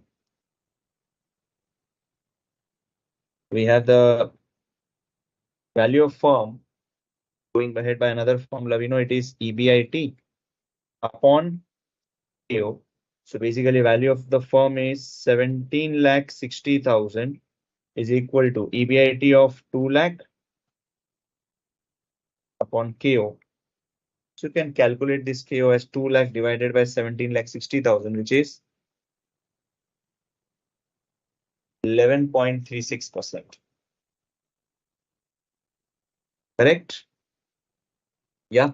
We have the value of firm going ahead by another formula. We know it is EBIT upon KO. So basically value of the firm is 17,60,000 is equal to EBIT of 2 lakh upon KO. So you can calculate this KO as 2 lakh divided by 17,60,000, which is 11.36%. Correct? Yeah.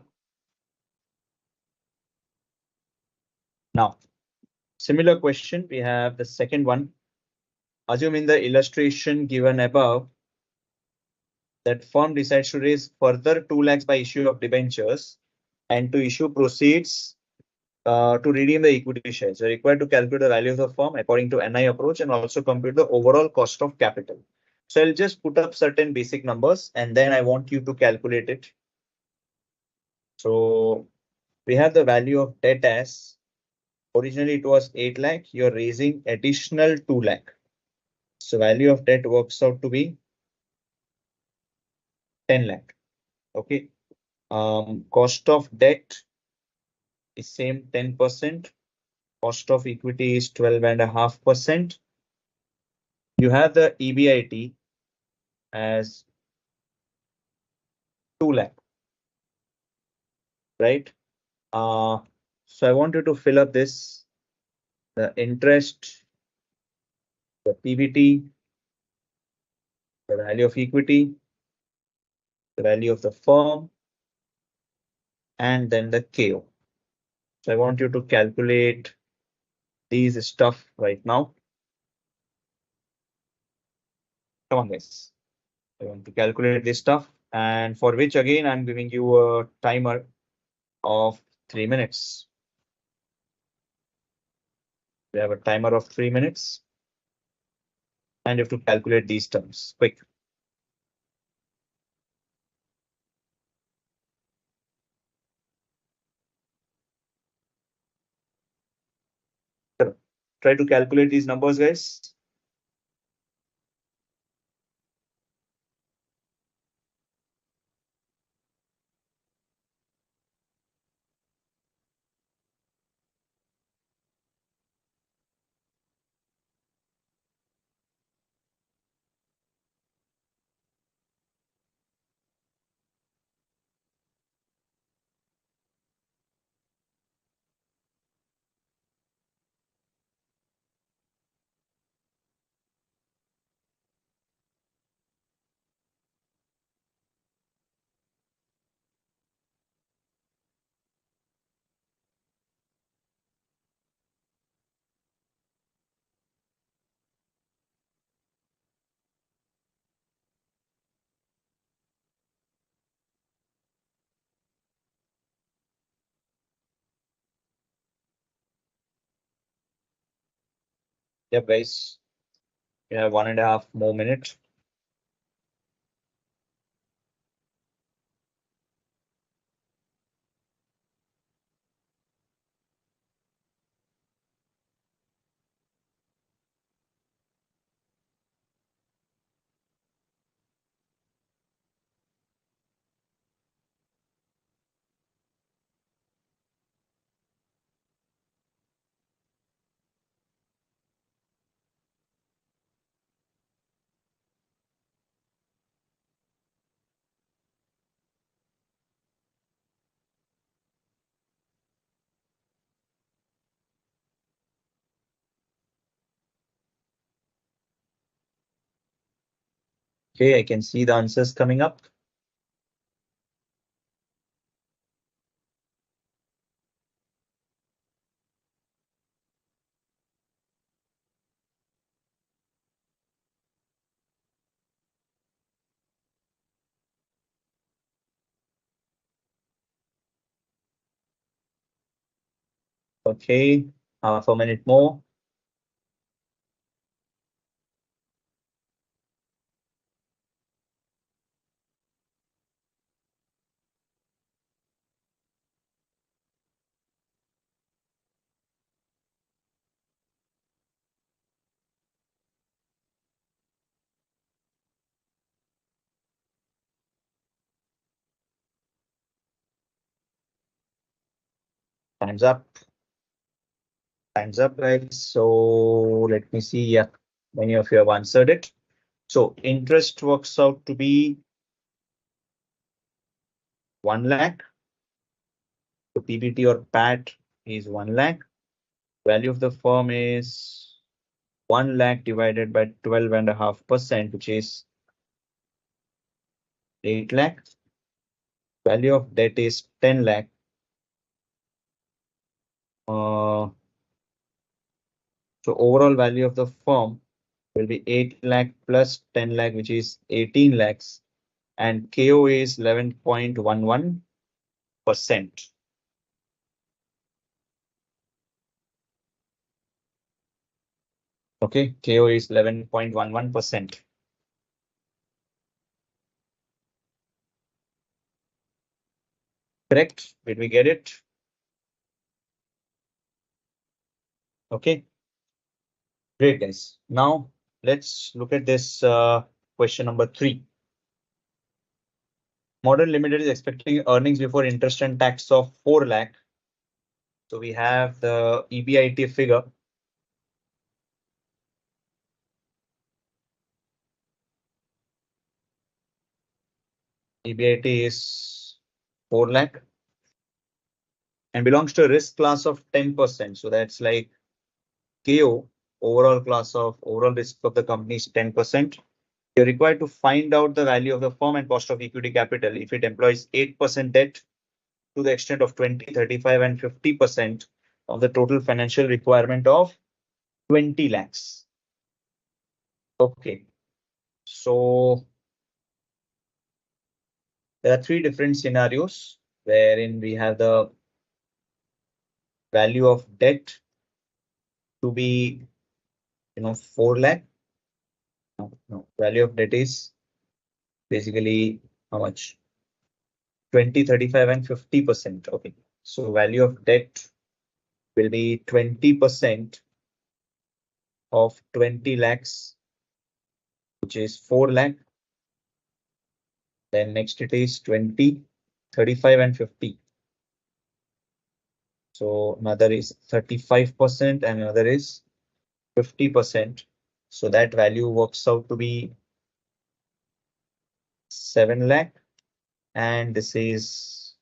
Now, similar question, we have the second one. Assume in the illustration given above that firm decides to raise further 2 lakhs by issue of debentures and to issue proceeds to redeem the equity shares. You're required to calculate the value of the firm according to NI approach and also compute the overall cost of capital. So I'll just put up certain basic numbers and then I want you to calculate it. So we have the value of debt as originally it was 8 lakh. You're raising additional 2 lakh. So value of debt works out to be 10 lakh. Okay. Cost of debt is same 10%. Cost of equity is 12.5%. You have the EBIT as 2 lakh, right? So I want you to fill up this, the interest, the PBT, the value of equity, the value of the firm, and then the KO. So I want you to calculate these stuff right now. Come on, guys. I want to calculate this stuff, and for which again I'm giving you a timer of 3 minutes. We have a timer of 3 minutes. And you have to calculate these terms. Quick. Try to calculate these numbers, guys. Yep, guys. You have 1.5 more minutes. Okay, I can see the answers coming up. Okay, half a minute more. Time's up. Time's up, guys. So let me see. Yeah, many of you have answered it. So interest works out to be 1 lakh. So PBT or PAT is 1 lakh. Value of the firm is 1 lakh divided by 12.5%, which is 8 lakh. Value of debt is 10 lakh. So overall value of the firm will be 8 lakh plus 10 lakh, which is 18 lakhs. And KO is 11.11%. Okay, KO is 11.11%. Correct? Did we get it? Okay. Great, guys. Now let's look at this question number 3. Modern Limited is expecting earnings before interest and tax of 4 lakh. So we have the EBIT figure. EBIT is 4 lakh and belongs to a risk class of 10%. So that's like KO, overall risk of the company is 10%. You're required to find out the value of the firm and cost of equity capital if it employs 8% debt to the extent of 20, 35, and 50% of the total financial requirement of 20 lakhs. Okay, so there are 3 different scenarios wherein we have the value of debt to be, 4 lakh. No, value of debt is basically how much? 20, 35, and 50%. Okay. So value of debt will be 20% of 20 lakhs, which is 4 lakh. Then next it is 20, 35, and 50. So another is 35% and another is 50%. So that value works out to be 7 lakh. And this is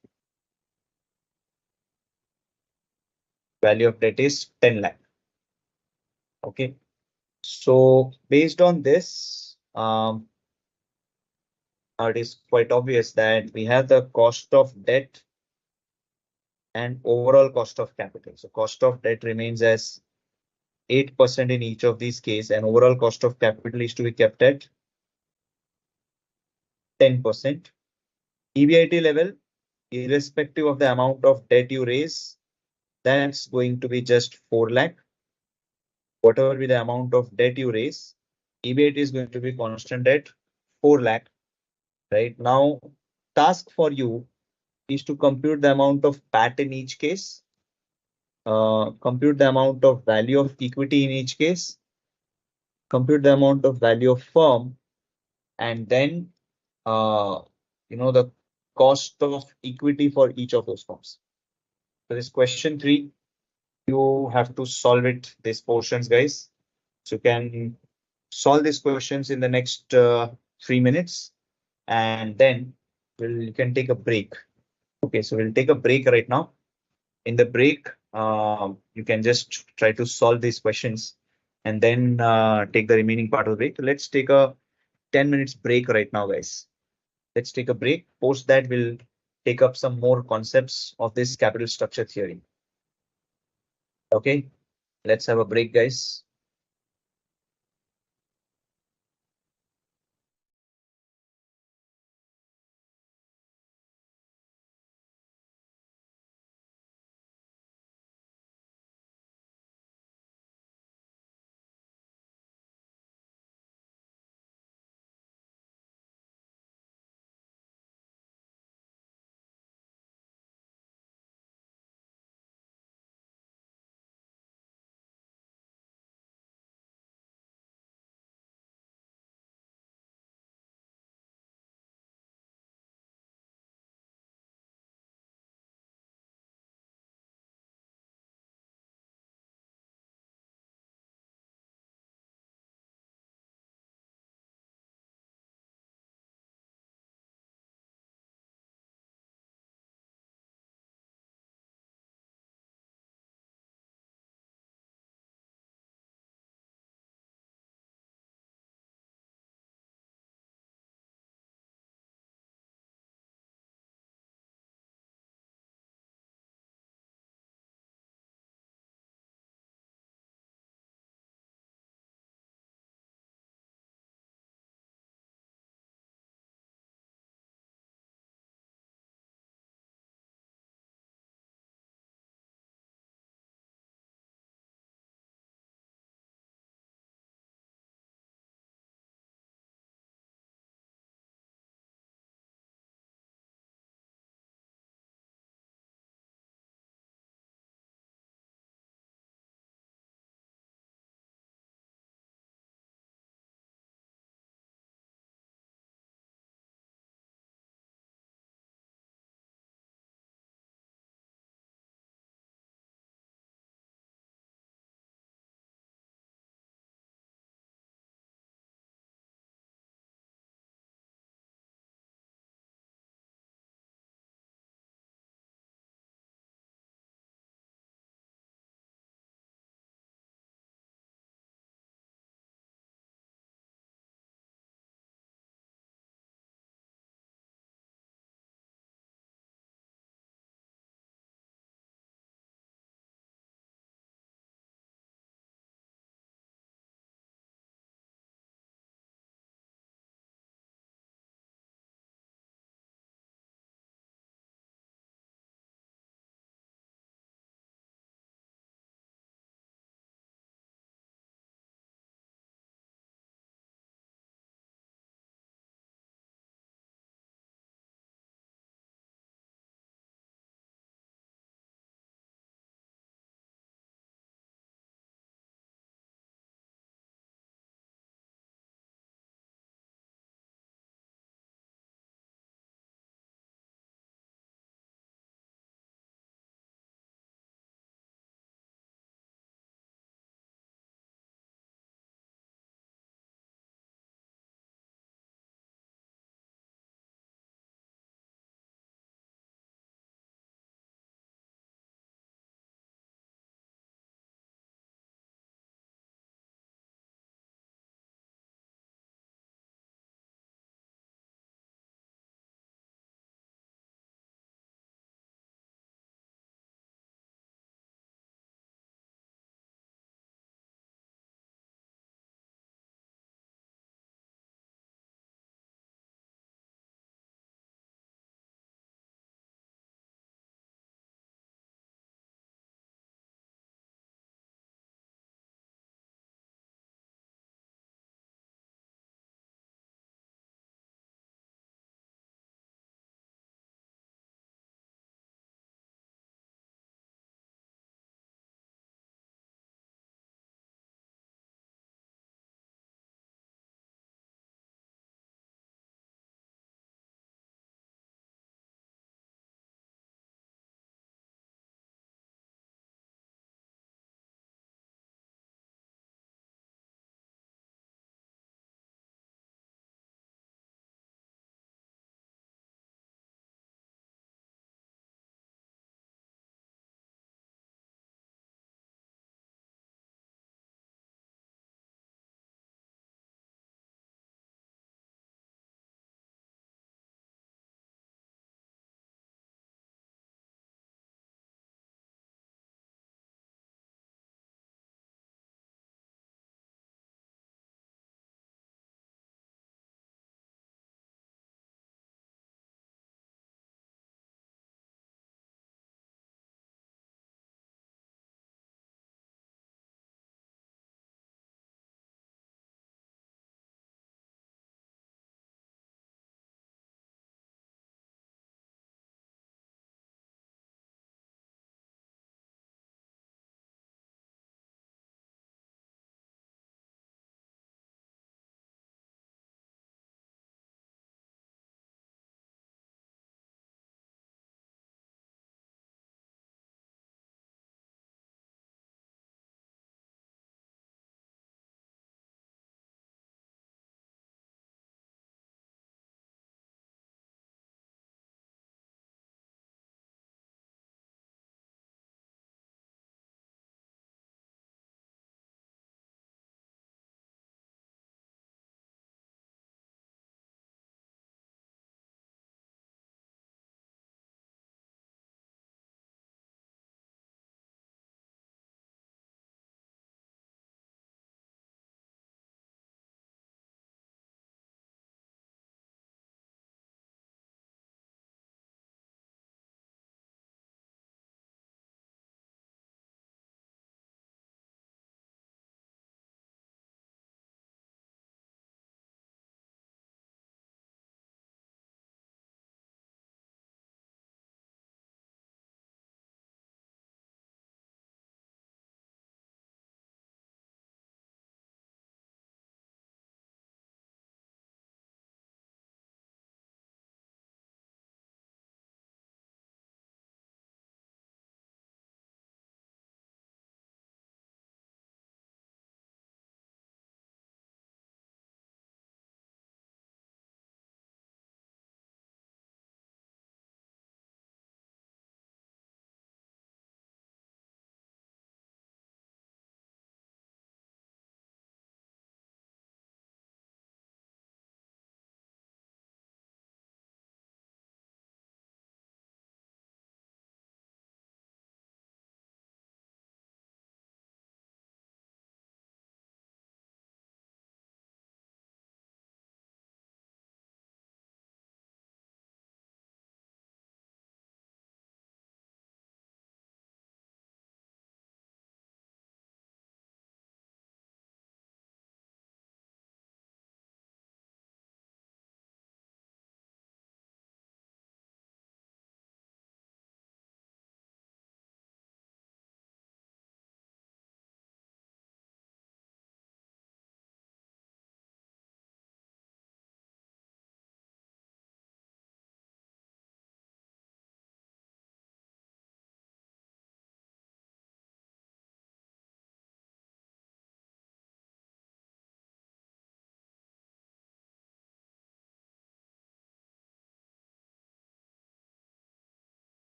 value of debt is 10 lakh. Okay. So based on this, it is quite obvious that we have the cost of debt and overall cost of capital. So cost of debt remains as 8% in each of these cases, and overall cost of capital is to be kept at 10%. EBIT level, irrespective of the amount of debt you raise, that's going to be just 4 lakh. Whatever be the amount of debt you raise, EBIT is going to be constant at 4 lakh. Right now, task for you is to compute the amount of PAT in each case, compute the amount of value of equity in each case, compute the amount of value of firm, and then the cost of equity for each of those firms. So this question 3, you have to solve it, these portions, guys. So you can solve these questions in the next 3 minutes, and then you can take a break. Okay, so we'll take a break right now. In the break, you can just try to solve these questions and then take the remaining part of the break. Let's take a 10 minutes break right now, guys. Let's take a break. Post that, we'll take up some more concepts of this capital structure theory. Okay, let's have a break, guys.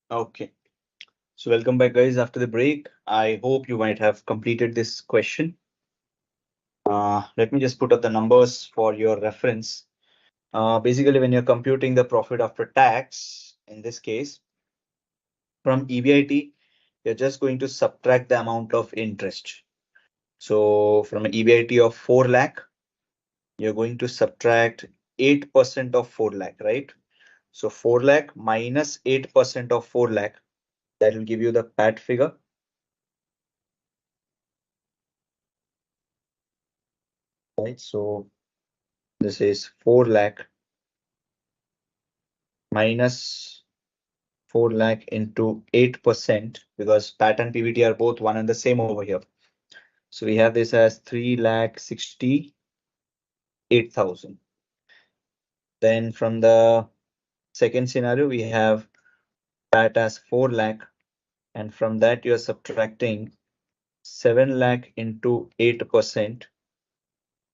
Okay. So welcome back, guys, after the break. I hope you might have completed this question. Let me just put up the numbers for your reference. Basically, when you're computing the profit after tax, in this case, from EBIT, you're just going to subtract the amount of interest. So from an EBIT of 4 lakh, you're going to subtract 8% of 4 lakh, right? So 4 lakh minus 8% of 4 lakh, that will give you the PAT figure. Right, so this is 4 lakh minus 4 lakh into 8%, because PAT and PBT are both one and the same over here. So we have this as 3,68,000. Then from the second scenario, we have PAT as 4 lakh, and from that you are subtracting 7 lakh into 8%,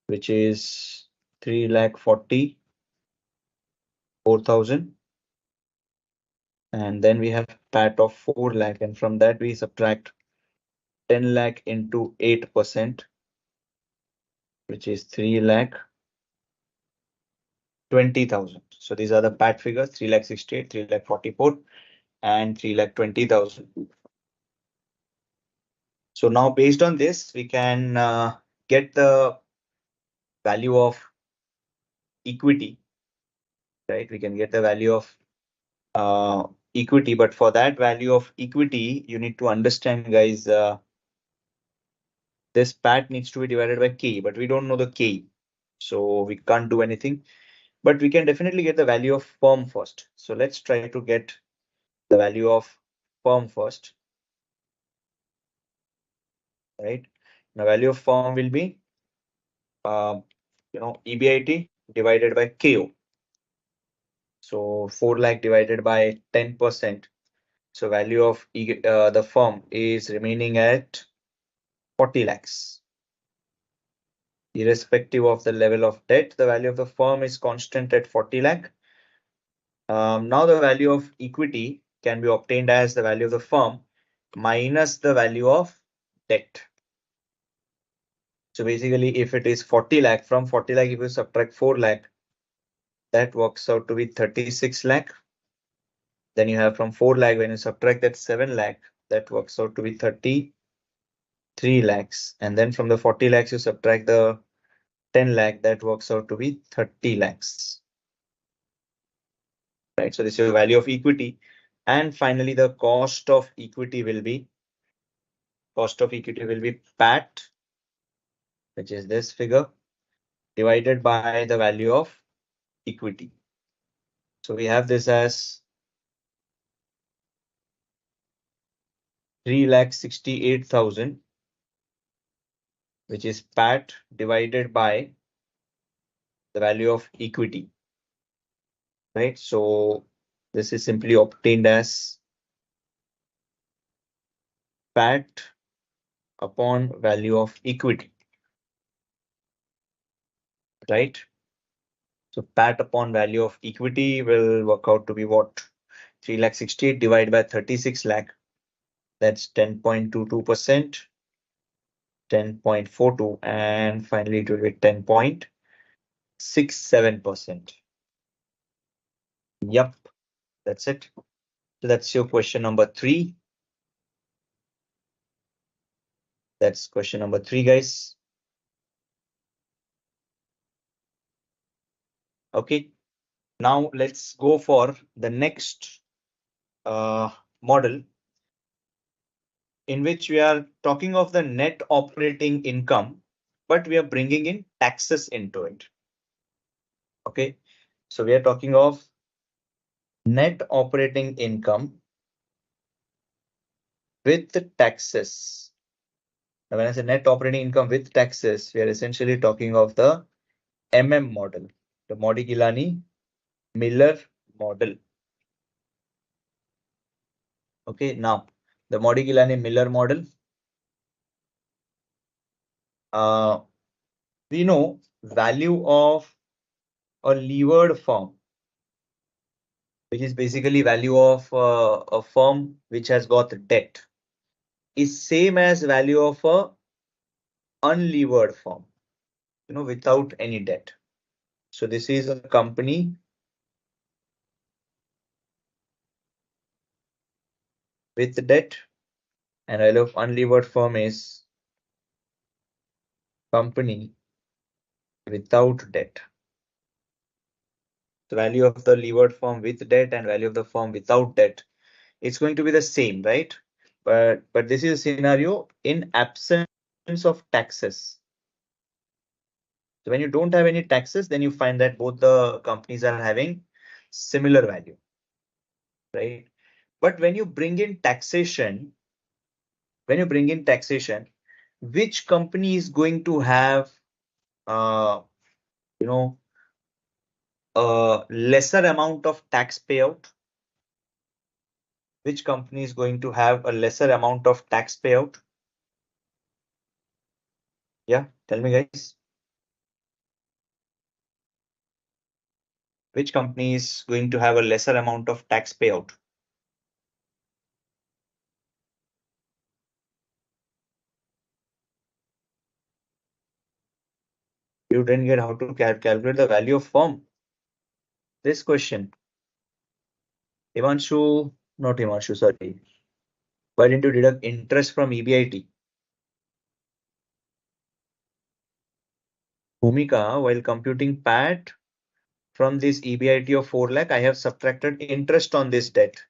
which is 3,44,000. And then we have PAT of 4 lakh, and from that we subtract 10 lakh into 8%, which is 3,20,000. So these are the PAT figures: 3,68,000, 3,44,000, and 3,20,000. So now based on this, we can get the value of equity, right? We can get the value of equity, but for that value of equity, you need to understand, guys, this PAT needs to be divided by K, but we don't know the K, so we can't do anything. But we can definitely get the value of firm first. So let's try to get the value of firm first, right? The value of firm will be, EBIT divided by KO. So 4 lakh divided by 10%. So value of the firm is remaining at 40 lakhs. Irrespective of the level of debt, the value of the firm is constant at 40 lakh. Now the value of equity can be obtained as the value of the firm minus the value of debt. So basically, if it is 40 lakh, from 40 lakh, if you subtract 4 lakh, that works out to be 36 lakh. Then you have from 4 lakh, when you subtract that 7 lakh, that works out to be 33 lakhs. And then from the 40 lakhs, you subtract the 10 lakh, that works out to be 30 lakhs. Right, so this is your value of equity. And finally, the cost of equity will be PAT, which is this figure, divided by the value of equity. So we have this as 3,68,000, which is PAT divided by the value of equity, right? So this is simply obtained as PAT upon value of equity, right? So PAT upon value of equity will work out to be what? 3,68,000 divided by 36 lakh. That's 10.22%, 10.42, and finally it will be 10.67%. Yep, that's it. So that's your question number 3. That's question number 3, guys. Okay, now let's go for the next model, in which we are talking of the net operating income, but we are bringing in taxes into it. Okay, so we are talking of net operating income with taxes. Now, when I say net operating income with taxes, we are essentially talking of the model, the Modigliani-Miller model. Okay, now the Modigliani-Miller model, we know value of a levered firm which is basically value of a firm which has got debt, is same as value of a unlevered firm, without any debt. So this is a company with debt, and value of unlevered firm is company without debt. The value of the levered firm with debt and value of the firm without debt, it's going to be the same, right? But this is a scenario in absence of taxes. So when you don't have any taxes, then you find that both the companies are having similar value, right? But when you bring in taxation, which company is going to have, you know, a lesser amount of tax payout? Which company is going to have a lesser amount of tax payout? Yeah, tell me, guys. Which company is going to have a lesser amount of tax payout? You didn't get how to calculate the value of firm. This question. Himanshu, not Himanshu, sorry. Why didn't you deduct interest from EBIT? Bhumika, while computing PAT from this EBIT of 4 lakh, I have subtracted interest on this debt.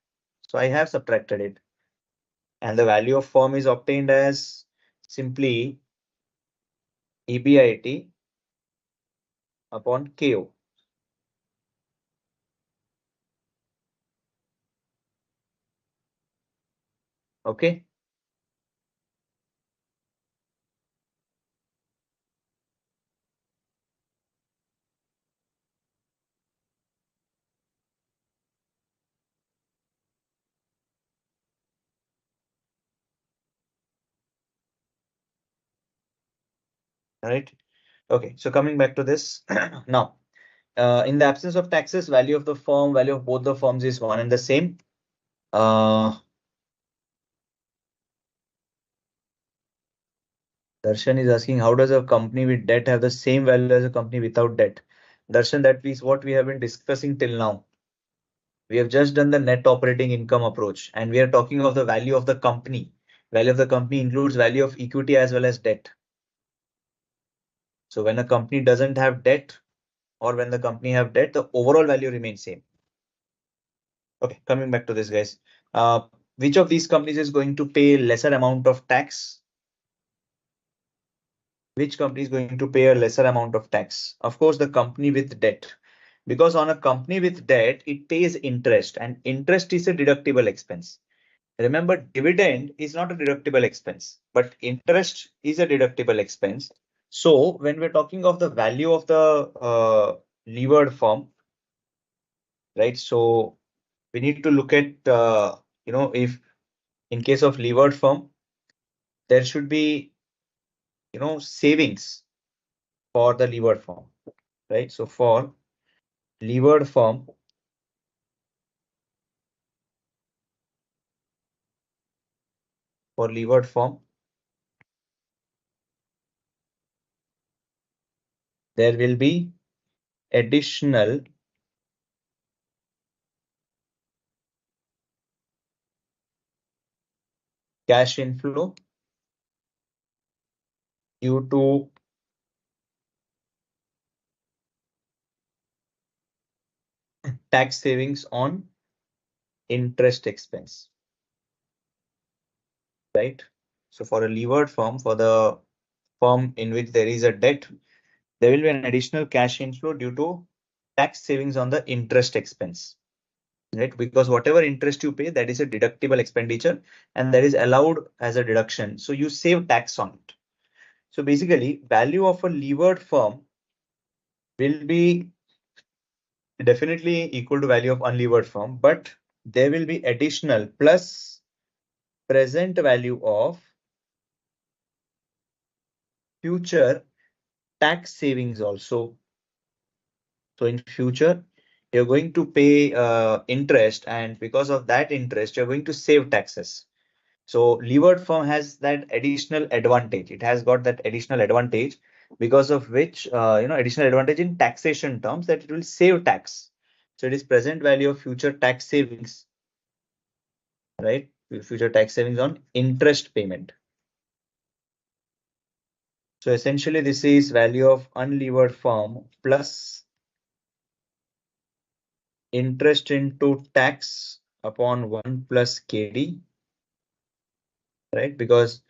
So I have subtracted it. And the value of firm is obtained as simply EBIT upon KO. Okay. All right. Okay. So coming back to this now, in the absence of taxes, value of the firm, value of both the firms is one and the same. Darshan is asking, how does a company with debt have the same value as a company without debt? Darshan, that is what we have been discussing till now. We have just done the net operating income approach, and we are talking of the value of the company. Value of the company includes value of equity as well as debt. So when a company doesn't have debt, or when the company have debt, the overall value remains same. Okay, coming back to this, guys. Which of these companies is going to pay lesser amount of tax? Which company is going to pay a lesser amount of tax? Of course, the company with debt. Because on a company with debt, it pays interest, and interest is a deductible expense. Remember, dividend is not a deductible expense, but interest is a deductible expense. So when we're talking of the value of the levered firm, right? So we need to look at, if in case of levered firm, there should be, savings for the levered firm, right? So for levered firm, there will be additional cash inflow due to tax savings on interest expense, right? So for a levered firm, for the firm in which there is a debt, there will be an additional cash inflow due to tax savings on the interest expense, right? Because whatever interest you pay, that is a deductible expenditure and that is allowed as a deduction. So you save tax on it. So basically, value of a levered firm will be definitely equal to value of unlevered firm, but there will be additional plus present value of future tax savings also. So in future, you're going to pay interest, and because of that interest, you're going to save taxes. So levered firm has that additional advantage. It has got that additional advantage because of which, additional advantage in taxation terms, that it will save tax. So it is present value of future tax savings, right? Future tax savings on interest payment. So essentially this is value of unlevered firm plus interest into tax upon 1 plus KD, right? Because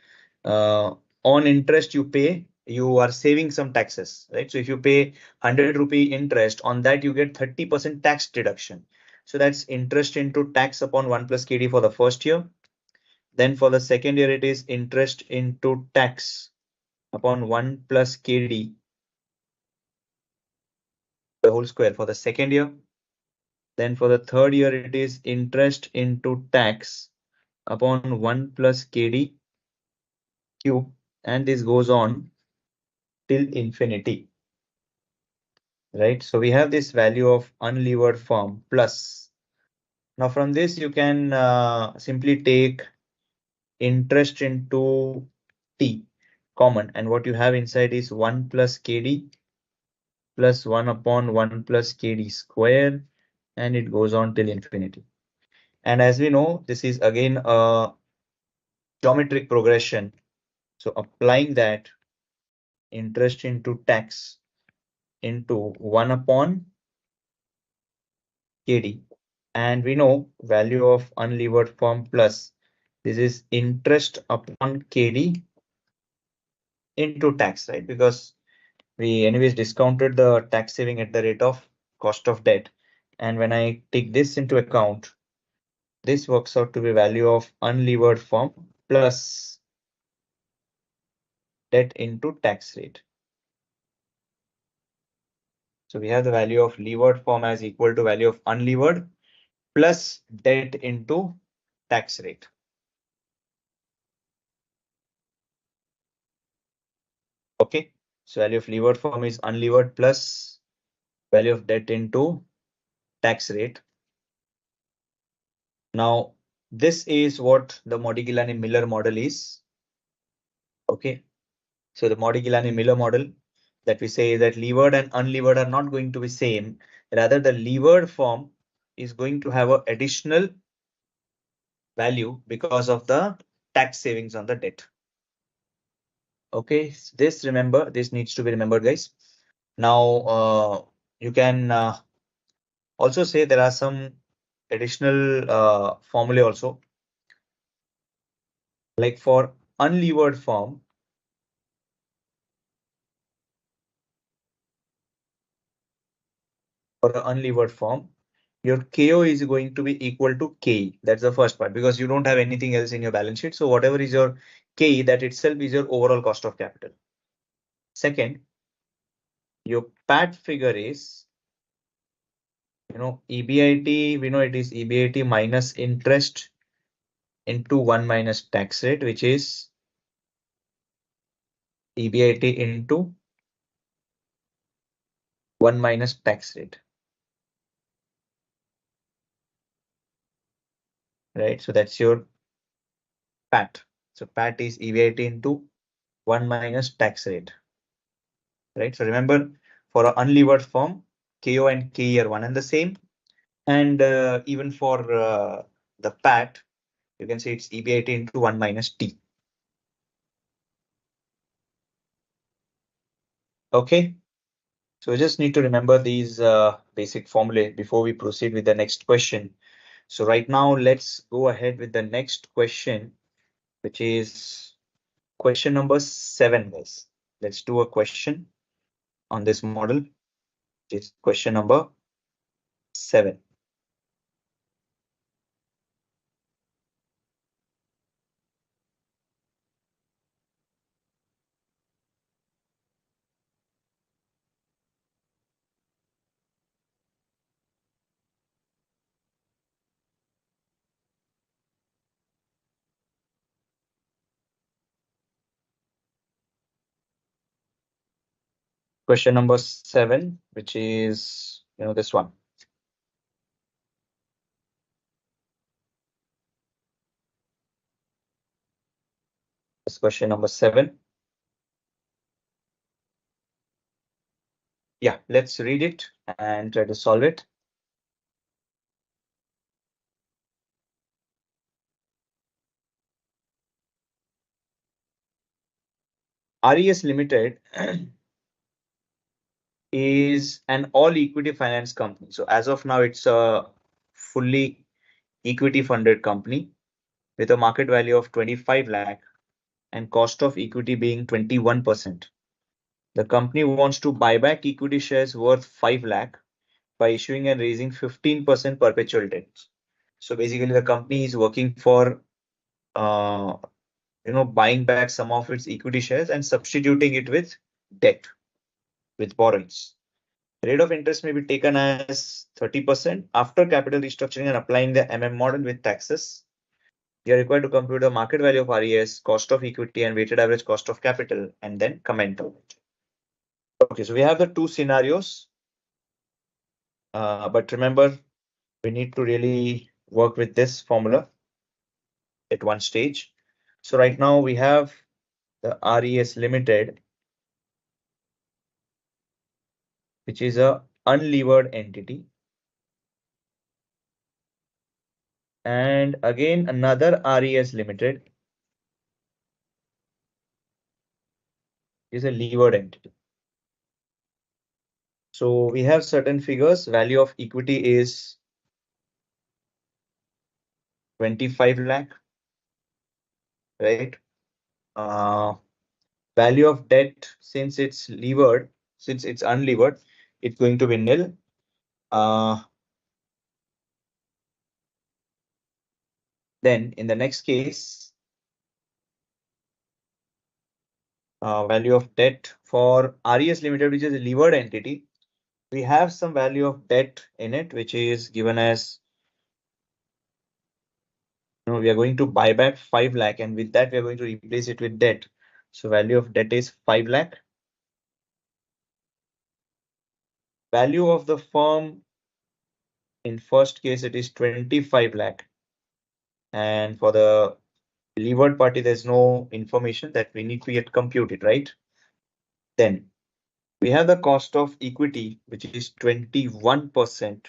on interest you pay, you are saving some taxes, right? So if you pay 100 rupee interest, on that you get 30% tax deduction. So that's interest into tax upon 1 plus KD for the first year. Then for the second year, it is interest into tax upon 1 plus KD, the whole square for the second year. Then for the third year, it is interest into tax upon 1 plus KD cube, and this goes on till infinity, right? So we have this value of unlevered firm plus. Now from this, you can simply take interest into T common, and what you have inside is 1 plus KD plus 1 upon 1 plus KD square, and it goes on till infinity. And as we know, this is again a geometric progression. So applying that, interest into tax into 1 upon KD, and we know value of unlevered firm plus this is interest upon KD into tax, right? Because we anyways discounted the tax saving at the rate of cost of debt, and when I take this into account, this works out to be value of unlevered firm plus debt into tax rate. So we have the value of levered firm as equal to value of unlevered plus debt into tax rate. Okay, so value of levered firm is unlevered plus value of debt into tax rate. Now, this is what the Modigliani-Miller model is. Okay, so the Modigliani-Miller model that we say is that levered and unlevered are not going to be same. Rather, the levered form is going to have an additional value because of the tax savings on the debt. Okay, this remember, this needs to be remembered, guys. Now, you can also say there are some additional formulae also. Like for unlevered form, for an unlevered form, your KO is going to be equal to KE. That's the first part, because you don't have anything else in your balance sheet. So whatever is your KE, that itself is your overall cost of capital. Second, your PAT figure is, EBIT, we know it is EBIT minus interest into 1 minus tax rate, which is EBIT into 1 minus tax rate. Right, so that's your PAT. So PAT is EBIT into 1 minus tax rate. Right, so remember, for an unlevered form, KO and KE are one and the same. And even for the PAT, you can say it's EBIT into 1 minus T. Okay, so we just need to remember these basic formulae before we proceed with the next question. So right now, let's go ahead with the next question, which is question number 7, guys. Let's do a question on this model, which is question number 7. Question number 7, which is, this one. That's question number 7. Yeah, let's read it and try to solve it. RES Limited is an all equity finance company. So as of now, it's a fully equity funded company with a market value of 25 lakh and cost of equity being 21%. The company wants to buy back equity shares worth 5 lakh by issuing and raising 15% perpetual debt. So basically, the company is working for buying back some of its equity shares and substituting it with debt, with borrowings. Rate of interest may be taken as 30% after capital restructuring and applying the model with taxes. You are required to compute the market value of RES, cost of equity, and weighted average cost of capital, and then comment on it. Okay, so we have the two scenarios. But remember, we need to really work with this formula at one stage. So right now we have the RES Limited, which is a unlevered entity. And again, another RES Limited is a levered entity. So we have certain figures. Value of equity is 25 lakh, right? Value of debt, since it's levered, since it's unlevered, it's going to be nil. Then in the next case, value of debt for RES Limited, which is a levered entity, we have some value of debt in it, which is given as, we are going to buy back 5 lakh, and with that, we are going to replace it with debt. So value of debt is 5 lakh. Value of the firm, in first case, it is 25 lakh. And for the levered party, there's no information that we need to yet compute it, right? Then we have the cost of equity, which is 21%.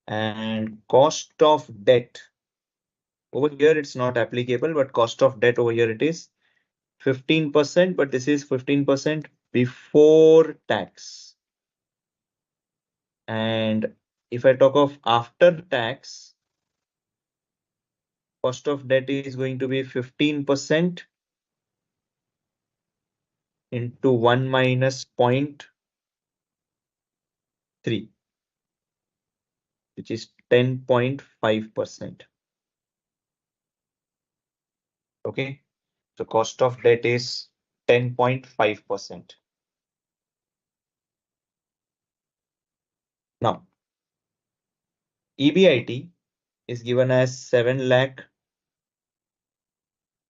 And cost of debt, over here, it's not applicable, but cost of debt over here, it is 15%, but this is 15% before tax. And if I talk of after tax, cost of debt is going to be 15% into 1 minus 0.3, which is 10.5%. Okay, so cost of debt is 10.5%. Now, EBIT is given as 7 lakh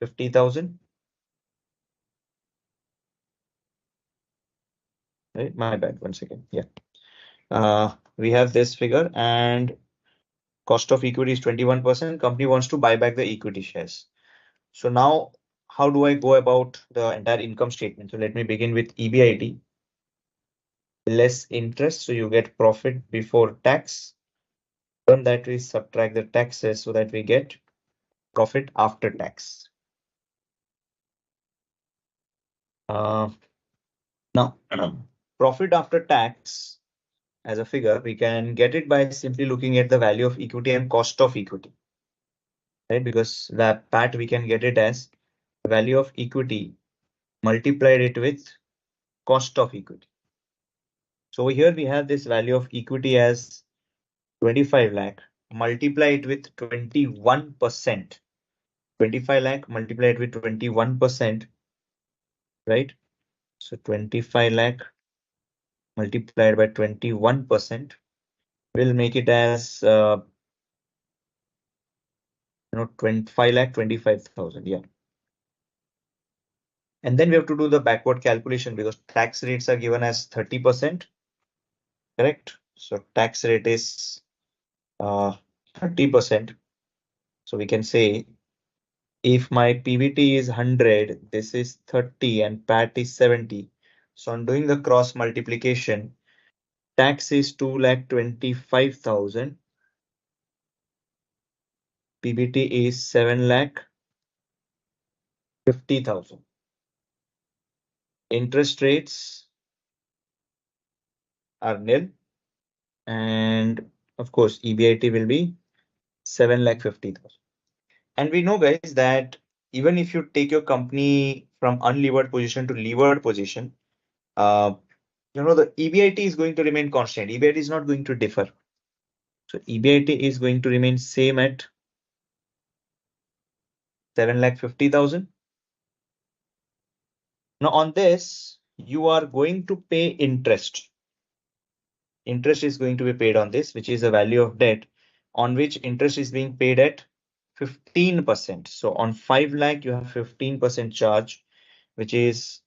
50,000. Right, my bad, 1 second. Yeah. We have this figure, and cost of equity is 21%. Company wants to buy back the equity shares. So now, how do I go about the entire income statement? So let me begin with EBIT less interest. So you get profit before tax. From that, we subtract the taxes so that we get profit after tax. Now, profit after tax as a figure, we can get it by simply looking at the value of equity and cost of equity, right? Because that we can get it as value of equity multiplied it with cost of equity. So here we have this value of equity as 25 lakh, multiply it with 21%. 25 lakh multiplied with 21%, right? So 25 lakh multiplied by 21% will make it as 25 lakh 25,000. Yeah. And then we have to do the backward calculation because tax rates are given as 30%. Correct. So tax rate is 30%. So we can say If my PBT is 100, this is 30 and PAT is 70. So on doing the cross multiplication, tax is 2,25,000. PBT is 7,50,000. Interest rates are nil. And of course, EBIT will be 7,50,000. And we know, guys, that even if you take your company from unlevered position to levered position, the EBIT is going to remain constant. EBIT is not going to differ. So EBIT is going to remain same at 7,50,000. Now on this, you are going to pay interest. Interest is going to be paid on this, which is the value of debt on which interest is being paid at 15%. So on 5 lakh, you have 15% charge, which is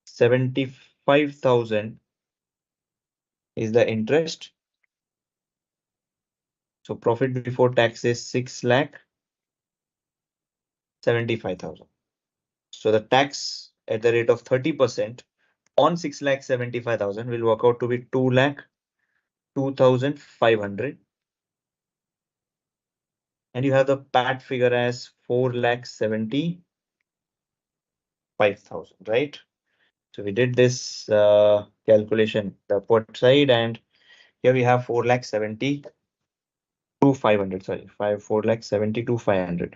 75,000 is the interest. So profit before tax is 6,75,000. So the tax at the rate of 30% on 6,75,000 will work out to be 2,02,500. And you have the PAT figure as 4,75,000, right? So we did this calculation, the upward side, and here we have 4,72,500. Sorry, 4,72,500.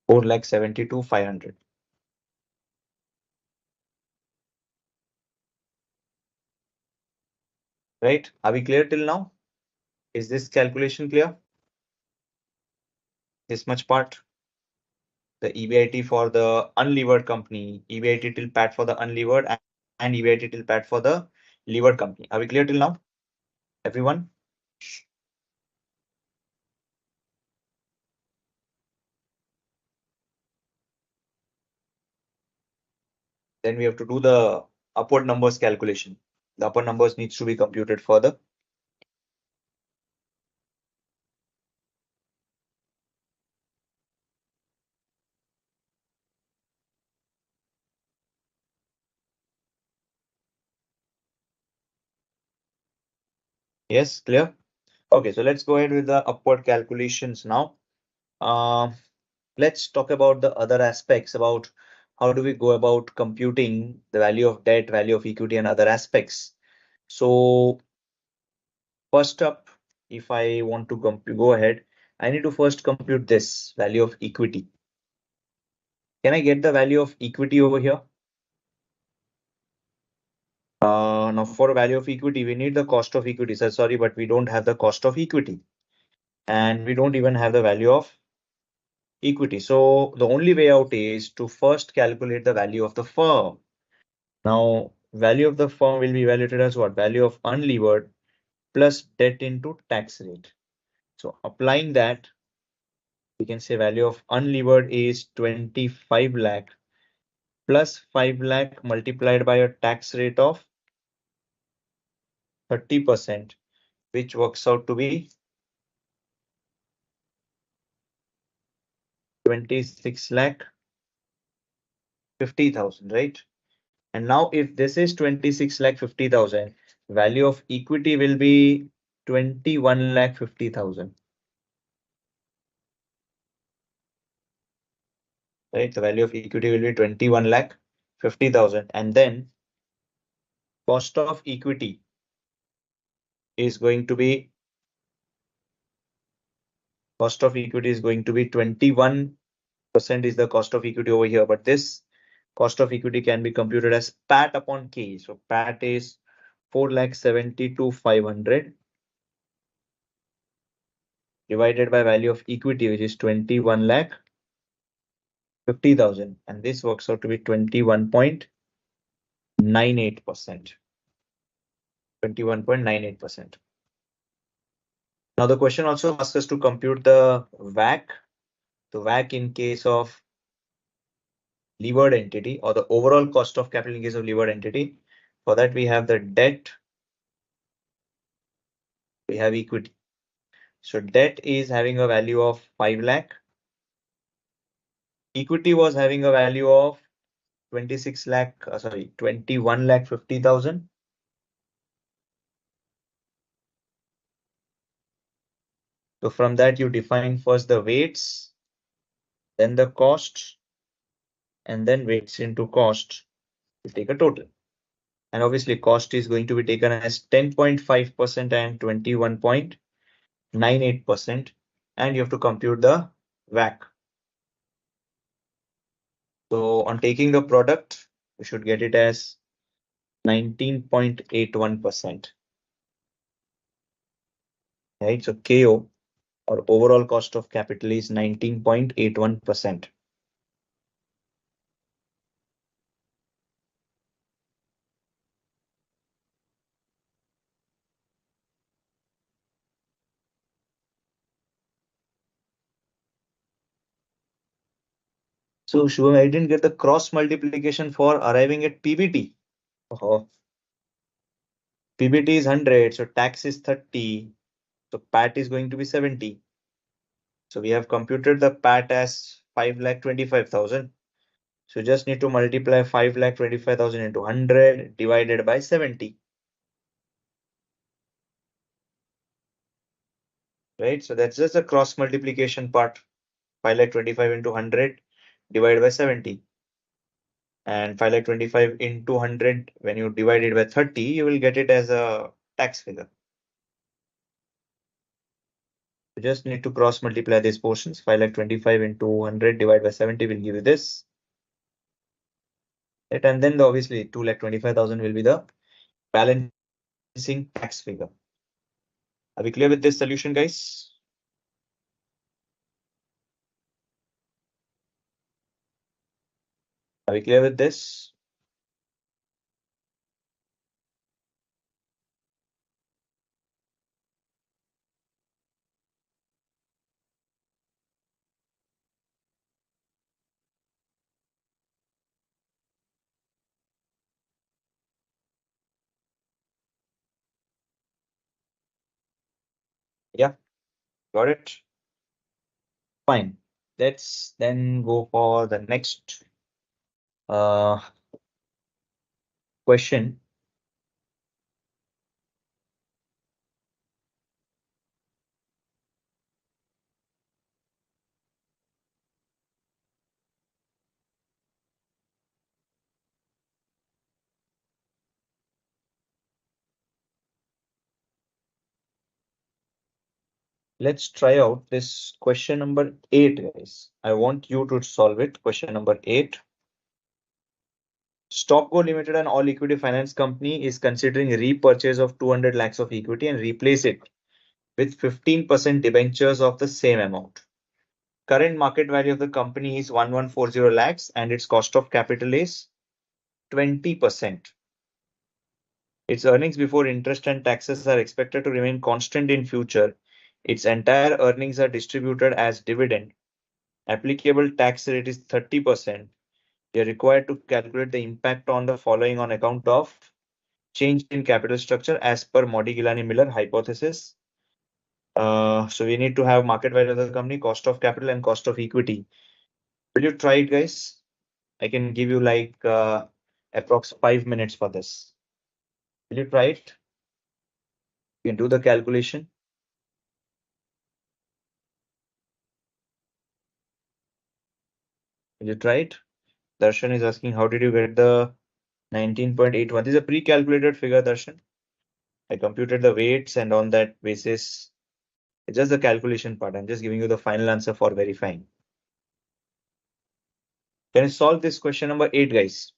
Four lakh 72,500. Right? Are we clear till now? Is this calculation clear? This much part? The EBIT for the unlevered company, EBIT till PAT for the unlevered, and EBIT till PAT for the levered company. Are we clear till now? Everyone? Then we have to do the upward numbers calculation. The upper numbers needs to be computed further. Yes, clear? Okay, so let's go ahead with the upward calculations now. Let's talk about the other aspects about how do we go about computing the value of debt, value of equity, and other aspects. So first up, if I want to go ahead, I need to first compute this value of equity. Can I get the value of equity over here? Now for value of equity, we need the cost of equity. So sorry, but we don't have the cost of equity. And we don't even have the value of equity. So the only way out is to first calculate the value of the firm. Now, value of the firm will be evaluated as what? Value of unlevered plus debt into tax rate. So applying that, we can say value of unlevered is 25 lakh plus 5 lakh multiplied by a tax rate of 30%, which works out to be 26 lakh 50,000, right? And now if this is 26 lakh 50,000, value of equity will be 21 lakh 50,000. Right? The value of equity will be 21 lakh 50,000. And then cost of equity is going to be 21% is the cost of equity over here. But this cost of equity can be computed as PAT upon K. So PAT is 4,72,500 divided by value of equity, which is 21 lakh 50,000. And this works out to be 21.98%. 21.98%. Now the question also asks us to compute the WACC. The WACC in case of levered entity or the overall cost of capital in case of levered entity. For that, we have the debt, we have equity. So debt is having a value of 5 lakh. Equity was having a value of 21 lakh 50,000. So from that, you define first the weights, then the cost, and then weights into cost. You take a total. And obviously, cost is going to be taken as 10.5% and 21.98%. And you have to compute the WACC. So on taking the product, we should get it as 19.81%. Right? So KO or overall cost of capital is 19.81%. So Shubham, I didn't get the cross multiplication for arriving at PBT. Oh, PBT is 100, so tax is 30. So PAT is going to be 70. So we have computed the PAT as 5,25,000. So just need to multiply 5,25,000 into 100 divided by 70. Right? So that's just a cross multiplication part. 5,25,000 into 100 divided by 70. And 5,25,000 into 100, when you divide it by 30, you will get it as a tax figure. You just need to cross multiply these portions. 5,25,000 into 100 divided by 70 will give you this. Right? And then obviously 2,25,000 will be the balancing tax figure. Are we clear with this solution, guys? Are we clear with this? Yeah, got it. Fine. Let's then go for the next question. Let's try out this question number 8, guys. I want you to solve it. Question number 8. Stopco Limited, an all equity finance company, is considering repurchase of 200 lakhs of equity and replace it with 15% debentures of the same amount. Current market value of the company is 1140 lakhs and its cost of capital is 20%. Its earnings before interest and taxes are expected to remain constant in future. Its entire earnings are distributed as dividend. Applicable tax rate is 30%. You're required to calculate the impact on the following on account of change in capital structure as per Modigliani-Miller hypothesis. So we need to have market value of the company, cost of capital, and cost of equity. Will you try it, guys? I can give you like approx 5 minutes for this. Will you try it? You can do the calculation. Will you try it? Darshan is asking, how did you get the 19.81? This is a pre-calculated figure, Darshan. I computed the weights and on that basis, it's just the calculation part. I'm just giving you the final answer for verifying. Can you solve this question number 8, guys?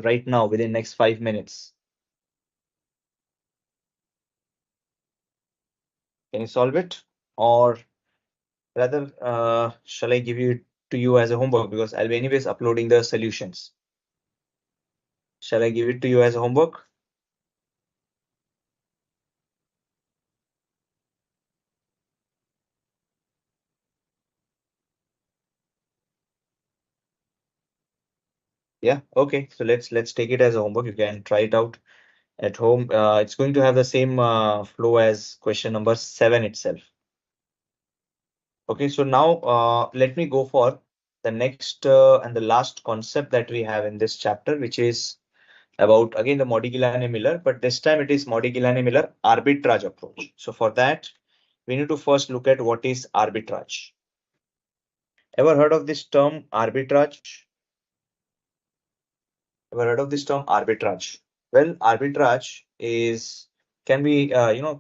Right now, within next 5 minutes. Can you solve it? Or rather, shall I give it to you as a homework? Because I'll be anyways uploading the solutions. Shall I give it to you as a homework? Yeah, okay. So let's take it as a homework. You can try it out at home. It's going to have the same flow as question number 7 itself. Okay, so now let me go for the next and the last concept that we have in this chapter, which is about again the Modigliani-Miller, but this time it is Modigliani-Miller arbitrage approach. So for that, we need to first look at what is arbitrage. Ever heard of this term arbitrage? Ever heard of this term arbitrage? Well, arbitrage is can be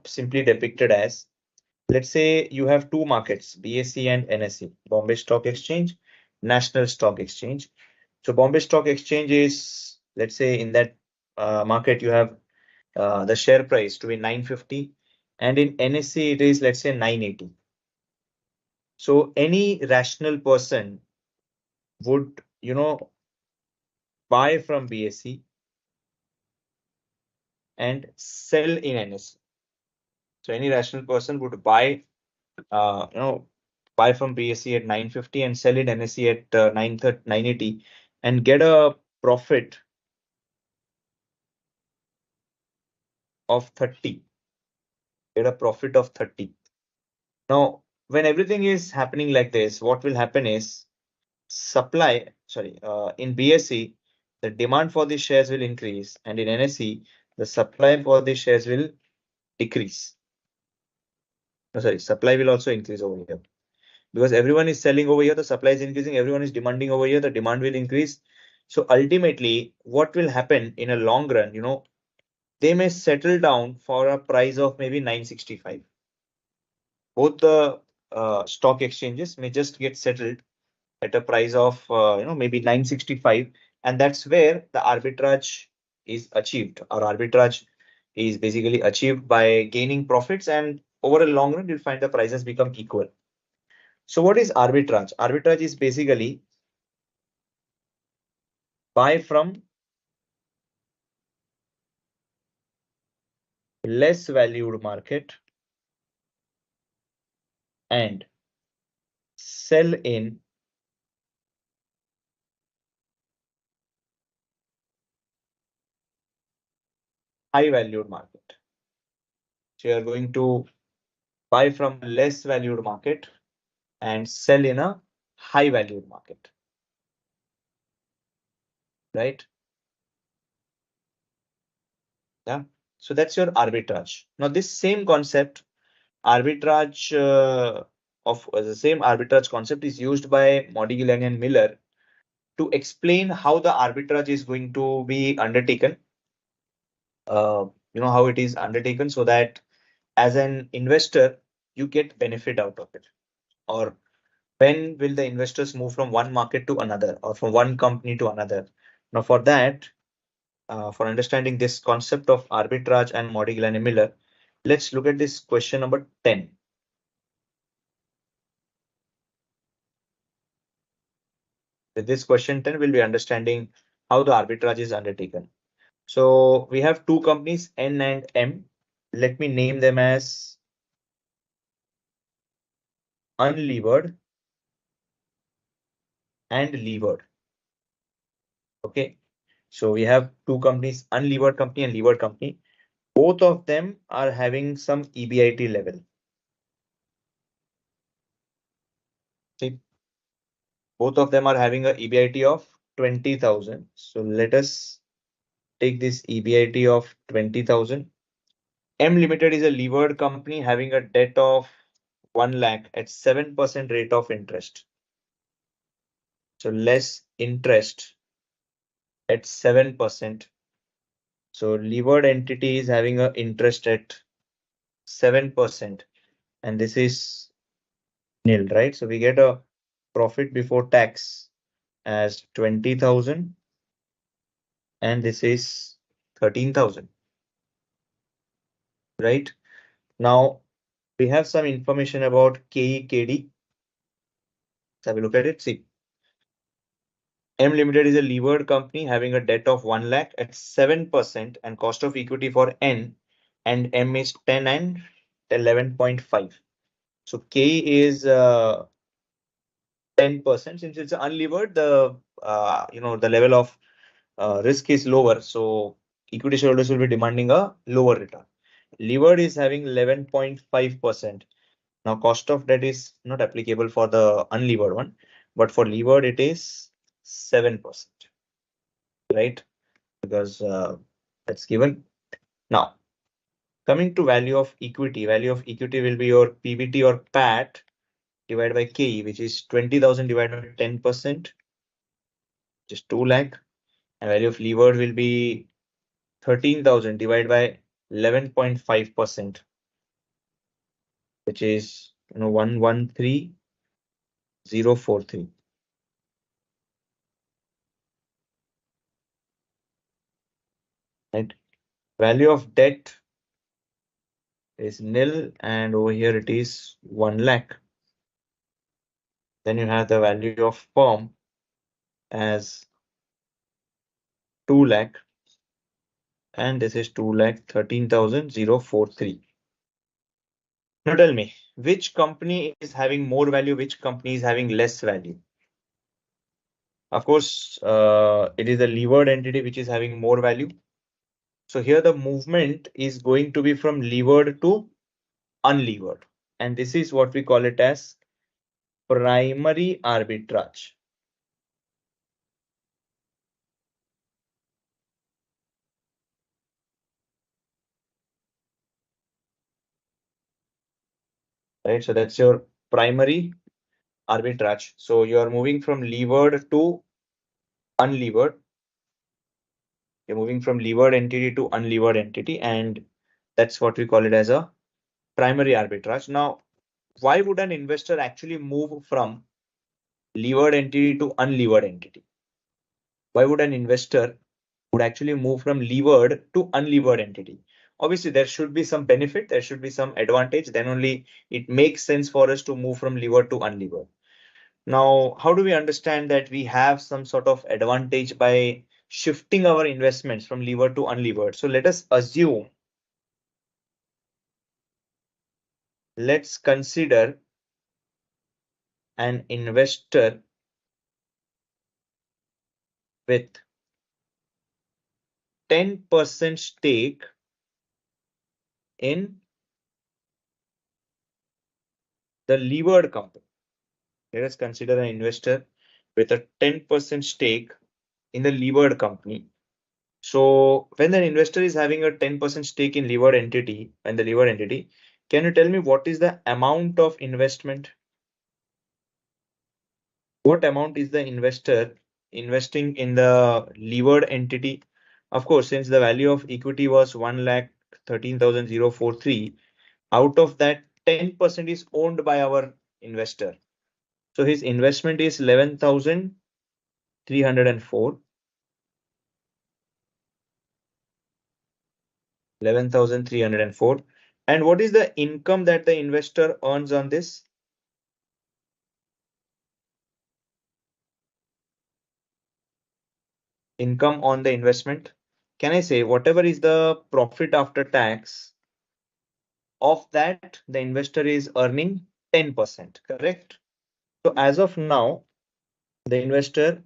simply depicted as, let's say you have two markets, BSE and NSE, Bombay Stock Exchange, National Stock Exchange. So Bombay Stock Exchange is, let's say in that market you have the share price to be 950, and in NSE it is, let's say, 980. So any rational person would, buy from BSE and sell in NSE. So any rational person would buy, buy from BSE at 950 and sell it NSE at 980 and get a profit of 30. Get a profit of 30. Now, when everything is happening like this, what will happen is in BSE, the demand for the shares will increase, and in NSE, the supply for the shares will decrease. No, sorry, supply will also increase over here because everyone is selling over here, the supply is increasing, everyone is demanding over here, the demand will increase. So ultimately, what will happen in a long run, they may settle down for a price of maybe 965. Both the stock exchanges may just get settled at a price of maybe 965, and that's where the arbitrage is achieved, or arbitrage is basically achieved by gaining profits, and over a long run you'll find the prices become equal. So what is arbitrage? Arbitrage is basically buy from less valued market and sell in high valued market. So you are going to buy from less valued market and sell in a high valued market, right? Yeah. So that's your arbitrage. Now this same concept, arbitrage the same arbitrage concept is used by Modigliani and Miller to explain how the arbitrage is going to be undertaken. How it is undertaken so that as an investor, you get benefit out of it. Or when will the investors move from one market to another or from one company to another? Now for that, for understanding this concept of arbitrage and Modigliani-Miller, let's look at this question number 10. With this question 10, we'll be understanding how the arbitrage is undertaken. So we have two companies, N and M. Let me name them as unlevered and levered. Okay. So we have two companies, unlevered company and levered company. Both of them are having some EBIT level. See, both of them are having a EBIT of 20,000. So let us take this EBIT of 20,000. M Limited is a levered company having a debt of 1 lakh at 7% rate of interest. So less interest at 7%. So levered entity is having an interest at 7%, and this is nil, right? So we get a profit before tax as 20,000, and this is 13,000, right? Now we have some information about KEKD. Let's have a look at it. See, M Limited is a levered company having a debt of 1 lakh at 7% and cost of equity for N and M is 10 and 11.5. So K is 10%. Since it's unlevered, the the level of risk is lower, so equity shareholders will be demanding a lower return. Levered is having 11.5%. Now, cost of debt is not applicable for the unlevered one, but for levered it is 7%, right? Because that's given. Now, coming to value of equity will be your PBT or PAT divided by KE, which is 20,000 divided by 10%, just 2 lakh. And value of levered will be 13,000 divided by 11.5%, which is 113043. Right? Value of debt is nil, and over here it is 1 lakh. Then you have the value of firm as 2 lakh, and this is 2,13,043. Now tell me, which company is having more value, which company is having less value? Of course, it is the levered entity which is having more value. So here the movement is going to be from levered to unlevered, and this is what we call it as primary arbitrage. Right, so that's your primary arbitrage. So you are moving from levered to unlevered. You're moving from levered entity to unlevered entity, and that's what we call it as a primary arbitrage. Now, why would an investor actually move from levered entity to unlevered entity? Why would an investor would actually move from levered to unlevered entity? Obviously, there should be some benefit, there should be some advantage, then only it makes sense for us to move from levered to unlevered. Now, how do we understand that we have some sort of advantage by shifting our investments from levered to unlevered? So let us assume, let's consider an investor with 10% stake in the levered company. Let us consider an investor with a 10% stake in the levered company. So when an investor is having a 10% stake in levered entity and the levered entity, can you tell me what is the amount of investment? What amount is the investor investing in the levered entity? Of course, since the value of equity was 1,13,043, out of that 10% is owned by our investor. So his investment is 11,304. 11,304. And what is the income that the investor earns on this? Income on the investment. Can I say whatever is the profit after tax of that, the investor is earning 10%, correct? So as of now, the investor,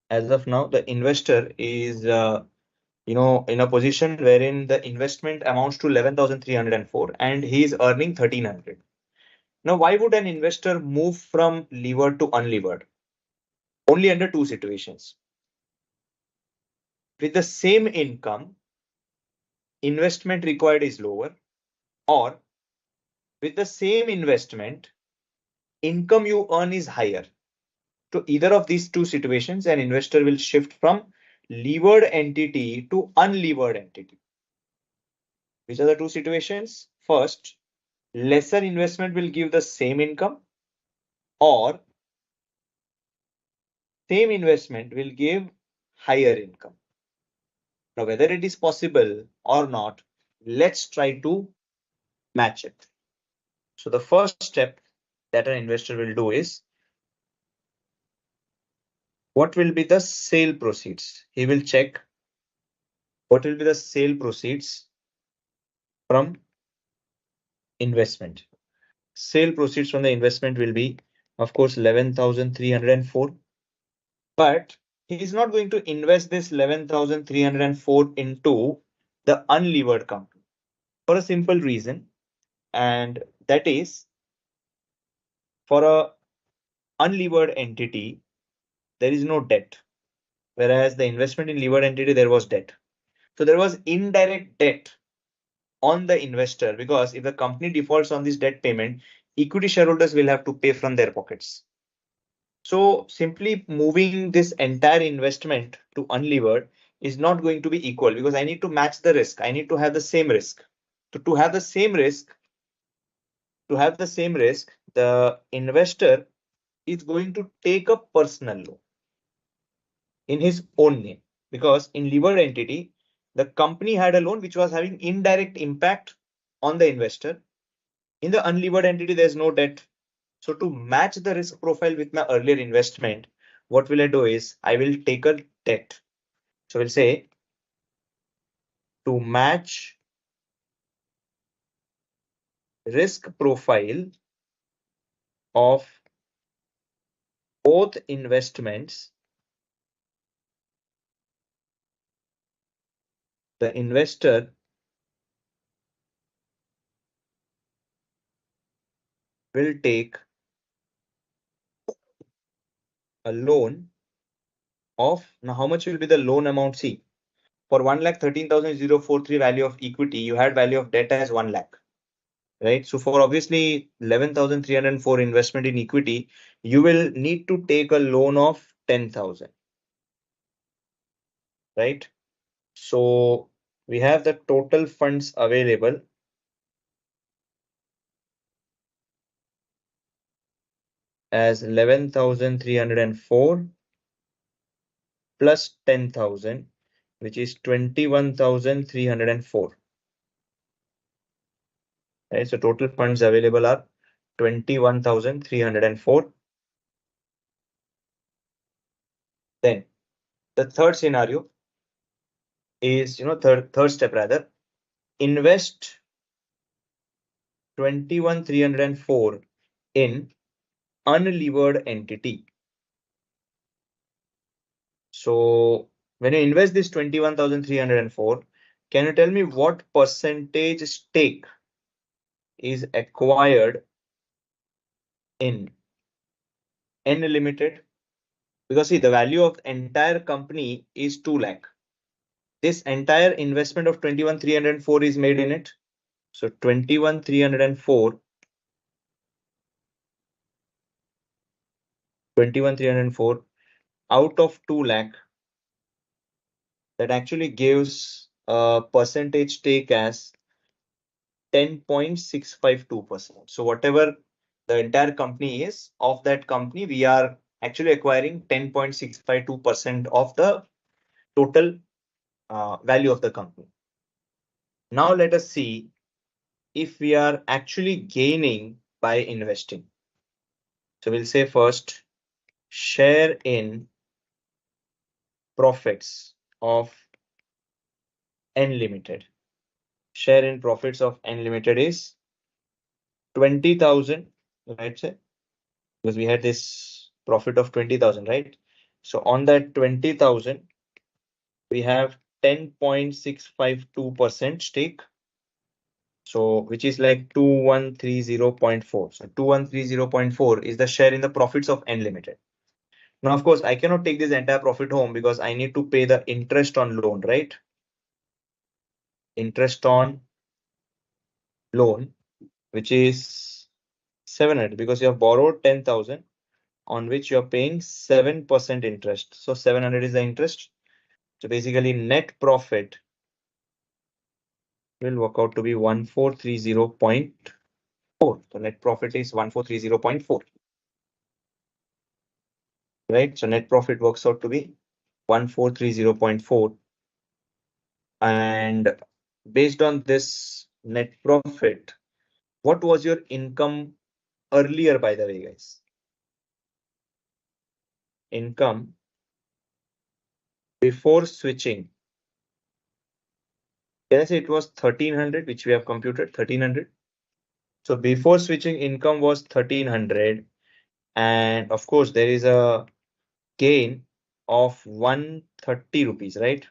is in a position wherein the investment amounts to 11,304 and he is earning 1,300. Now, why would an investor move from levered to unlevered? Only under two situations. With the same income, investment required is lower, or with the same investment, income you earn is higher. To either of these two situations, an investor will shift from levered entity to unlevered entity. Which are the two situations? First, lesser investment will give the same income, or same investment will give higher income. Now, whether it is possible or not, let's try to match it. So the first step that an investor will do is, what will be the sale proceeds? He will check what will be the sale proceeds from investment. Sale proceeds from the investment will be Of course, 11,304. But he is not going to invest this 11,304 into the unlevered company for a simple reason. And that is, for a unlevered entity, there is no debt. Whereas the investment in levered entity, there was debt. So there was indirect debt on the investor, because if the company defaults on this debt payment, equity shareholders will have to pay from their pockets. So simply moving this entire investment to unlevered is not going to be equal, because I need to match the risk. I need to have the same risk. So to have the same risk, the investor is going to take a personal loan in his own name, because in levered entity, the company had a loan which was having indirect impact on the investor. In the unlevered entity, there's no debt. So to match the risk profile with my earlier investment, what will I do is I will take a debt. So we'll say to match risk profile of both investments, the investor will take a loan of, now how much will be the loan amount? See, for 1,13,043 value of equity, you had value of debt as 1 lakh, right? So for obviously 11,304 investment in equity, you will need to take a loan of 10,000, right? So we have the total funds available as 11,304 plus 10,000, which is 21,304. Right, so total funds available are 21,304. Then the third scenario is, third step rather, invest 21,304 in unlevered entity. So when you invest this 21,304, can you tell me what percentage stake is acquired in N Limited? Because see, the value of the entire company is 2 lakh. This entire investment of 21,304 is made in it. So 21,304 out of 2 lakh, that actually gives a percentage stake as 10.652%. So whatever the entire company is, of that company, we are actually acquiring 10.652% of the total value of the company. Now let us see if we are actually gaining by investing. So we'll say first, share in profits of N Limited. Share in profits of N Limited is 20,000, right? Say, because we had this profit of 20,000, right? So on that 20,000, we have 10.652% stake. So which is like 2130.4. So 2130.4 is the share in the profits of N Limited. Now, of course, I cannot take this entire profit home because I need to pay the interest on loan, right? Interest on loan, which is 700, because you have borrowed 10,000 on which you are paying 7% interest. So 700 is the interest. So basically net profit will work out to be 1430.4. So net profit is 1430.4. Right? So net profit works out to be 1430.4. And based on this net profit, what was your income earlier, by the way, guys? Income before switching. Can I say it was 1,300, which we have computed 1,300? So before switching, income was 1,300, And of course, there is a gain of 130 rupees, right?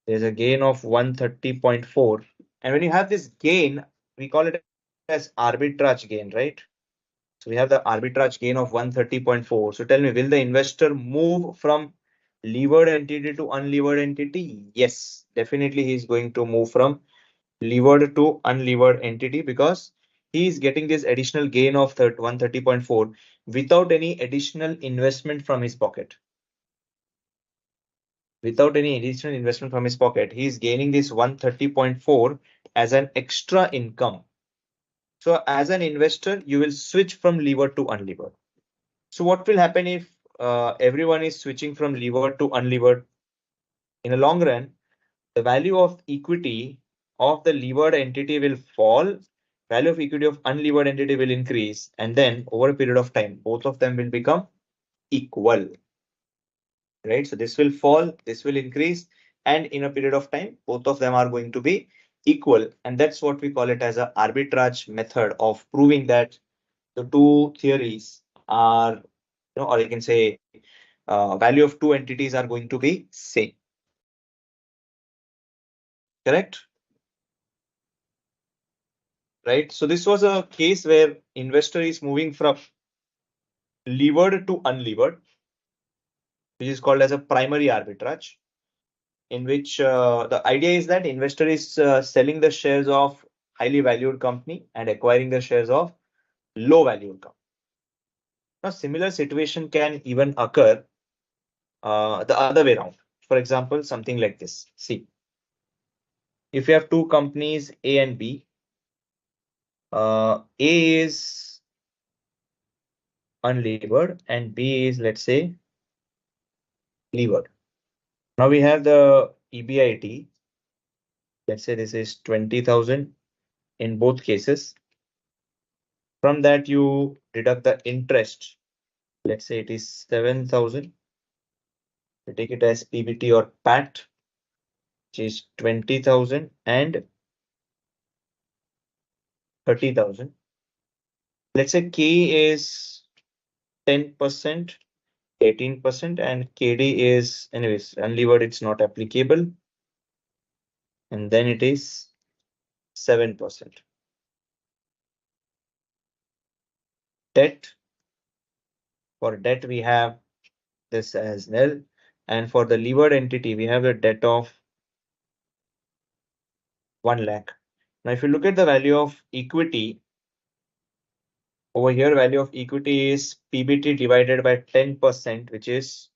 There's a gain of 130.4. And when you have this gain, we call it as arbitrage gain, right? So we have the arbitrage gain of 130.4. So tell me, will the investor move from levered entity to unlevered entity? Yes, definitely he's going to move from levered to unlevered entity because he is getting this additional gain of 130.4 without any additional investment from his pocket. Without any additional investment from his pocket, he is gaining this 130.4 as an extra income. So as an investor, you will switch from levered to unlevered. So what will happen if everyone is switching from levered to unlevered? In the long run, the value of equity of the levered entity will fall, value of equity of unlevered entity will increase, and then over a period of time, both of them will become equal, right? So this will fall, this will increase, and in a period of time, both of them are going to be equal. And that's what we call it as an arbitrage method of proving that the two theories are, or you can say value of two entities are going to be same. Correct? Right? So this was a case where investor is moving from levered to unlevered, which is called as a primary arbitrage, in which the idea is that investor is selling the shares of highly valued company and acquiring the shares of low valued company. Now, similar situation can even occur the other way around. For example, something like this. See, if you have two companies A and B, A is unlevered and B is, let's say, levered. Now we have the EBIT. Let's say this is 20,000 in both cases. From that, you deduct the interest. Let's say it is 7,000. You take it as PBT or PAT, which is 20,000 and 30,000. Let's say K is 10%, 18%, and KD is, anyways, unlevered, it's not applicable. And then it is 7%. Debt. For debt, we have this as nil. And for the levered entity, we have a debt of 1 lakh. Now, if you look at the value of equity, over here, value of equity is PBT divided by 10%, which is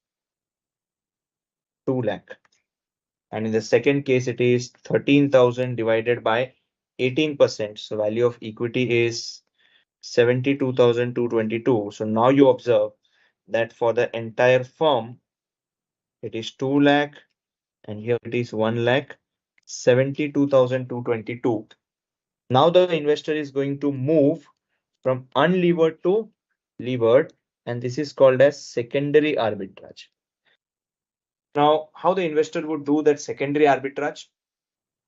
2 lakh. And in the second case, it is 13,000 divided by 18%. So value of equity is 72,222. So now you observe that for the entire firm, it is 2 lakh and here it is 1 lakh, 72,222. Now the investor is going to move from unlevered to levered, and this is called as secondary arbitrage. Now, how the investor would do that secondary arbitrage?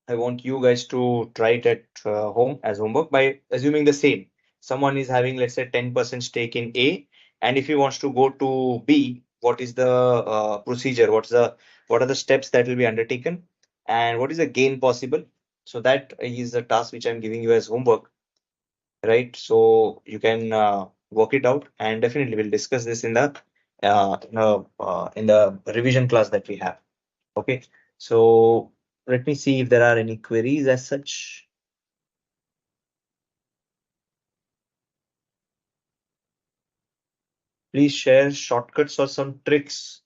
I want you guys to try it at home as homework by assuming the same. Someone is having, let's say, 10% stake in A, and if he wants to go to B, what is the procedure? What are the steps that will be undertaken, and what is the gain possible? So that is the task which I'm giving you as homework, right? So you can work it out, and definitely we'll discuss this in the revision class that we have. Okay, so let me see if there are any queries as such. Please share shortcuts or some tricks.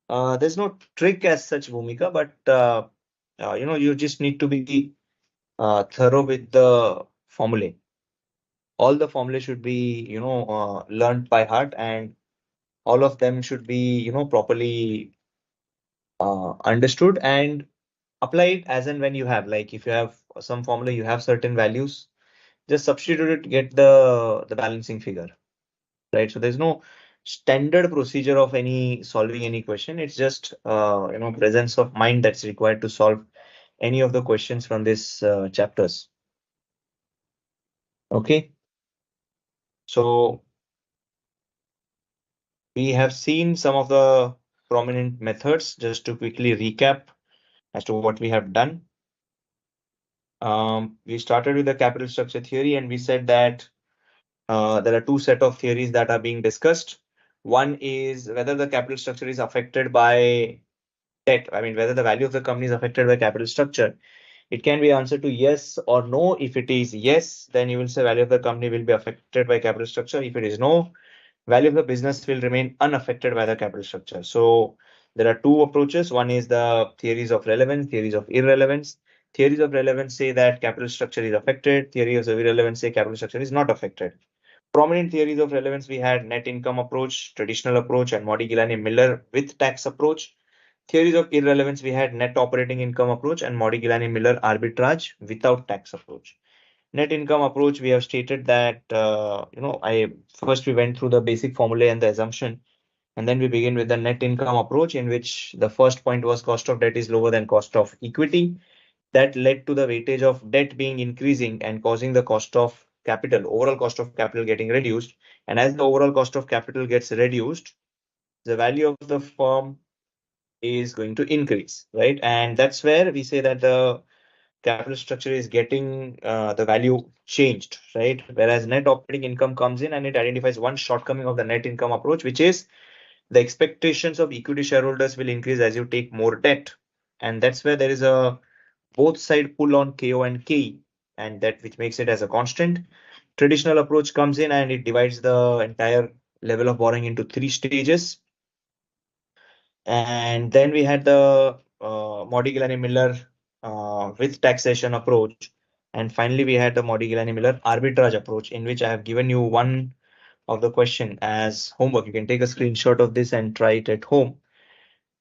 There's no trick as such, Bhumika, but you just need to be thorough with the formulae. All the formulae should be, learned by heart, and all of them should be, properly understood and applied as and when you have. Like if you have some formula, you have certain values, just substitute it, get the balancing figure, right? So there's no standard procedure of any solving any question. It's just presence of mind that's required to solve any of the questions from this chapters. Okay. So we have seen some of the prominent methods. Just to quickly recap as to what we have done. We started with the capital structure theory, and we said that there are two set of theories that are being discussed. One is whether the capital structure is affected by debt. I mean, whether the value of the company is affected by capital structure. It can be answered to yes or no. If it is yes, then you will say value of the company will be affected by capital structure. If it is no, value of the business will remain unaffected by the capital structure. So there are two approaches. One is the theories of relevance, theories of irrelevance. Theories of relevance say that capital structure is affected. Theories of irrelevance say capital structure is not affected. Prominent theories of relevance, we had net income approach, traditional approach, and Modigliani-Miller with tax approach. Theories of irrelevance, we had net operating income approach and Modigliani-Miller arbitrage without tax approach. Net income approach, we have stated that, we went through the basic formula and the assumption, and then we begin with the net income approach, in which the first point was cost of debt is lower than cost of equity. That led to the weightage of debt being increasing and causing the cost of capital, overall cost of capital getting reduced. And as the overall cost of capital gets reduced, the value of the firm is going to increase, right? And that's where we say that the capital structure is getting the value changed, right? Whereas net operating income comes in and it identifies one shortcoming of the net income approach, which is the expectations of equity shareholders will increase as you take more debt. And that's where there is a both side pull on KO and KE, and that which makes it as a constant. Traditional approach comes in and it divides the entire level of borrowing into three stages. And then we had the Modigliani-Miller with taxation approach. And finally, we had the Modigliani-Miller arbitrage approach, in which I have given you one of the question as homework. You can take a screenshot of this and try it at home,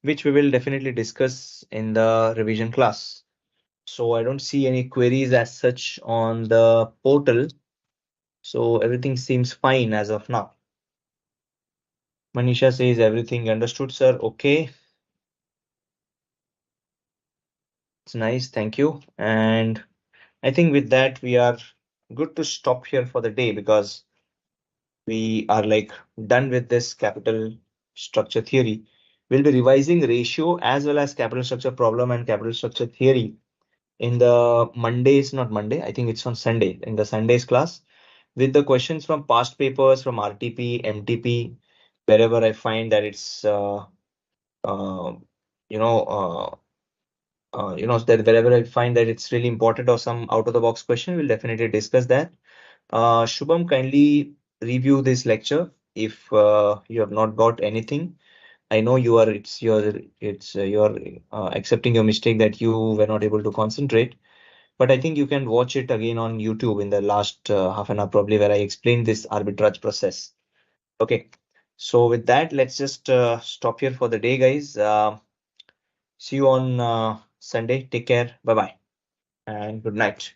which we will definitely discuss in the revision class. So I don't see any queries as such on the portal. So everything seems fine as of now. Manisha says everything understood, sir. Okay. It's nice. Thank you. And I think with that, we are good to stop here for the day, because we are like done with this capital structure theory. We'll be revising ratio as well as capital structure problem and capital structure theory in the Mondays, not Monday, I think it's on Sunday, in the Sundays class, with the questions from past papers, from RTP, MTP, wherever I find that it's, uh, you know, that wherever I find that it's really important or some out of the box question, we'll definitely discuss that. Shubham, kindly review this lecture if you have not got anything. I know you're accepting your mistake that you were not able to concentrate, but I think you can watch it again on YouTube in the last half an hour probably, where I explained this arbitrage process. Okay, so with that, let's just stop here for the day, guys. See you on Sunday. Take care. Bye bye and good night.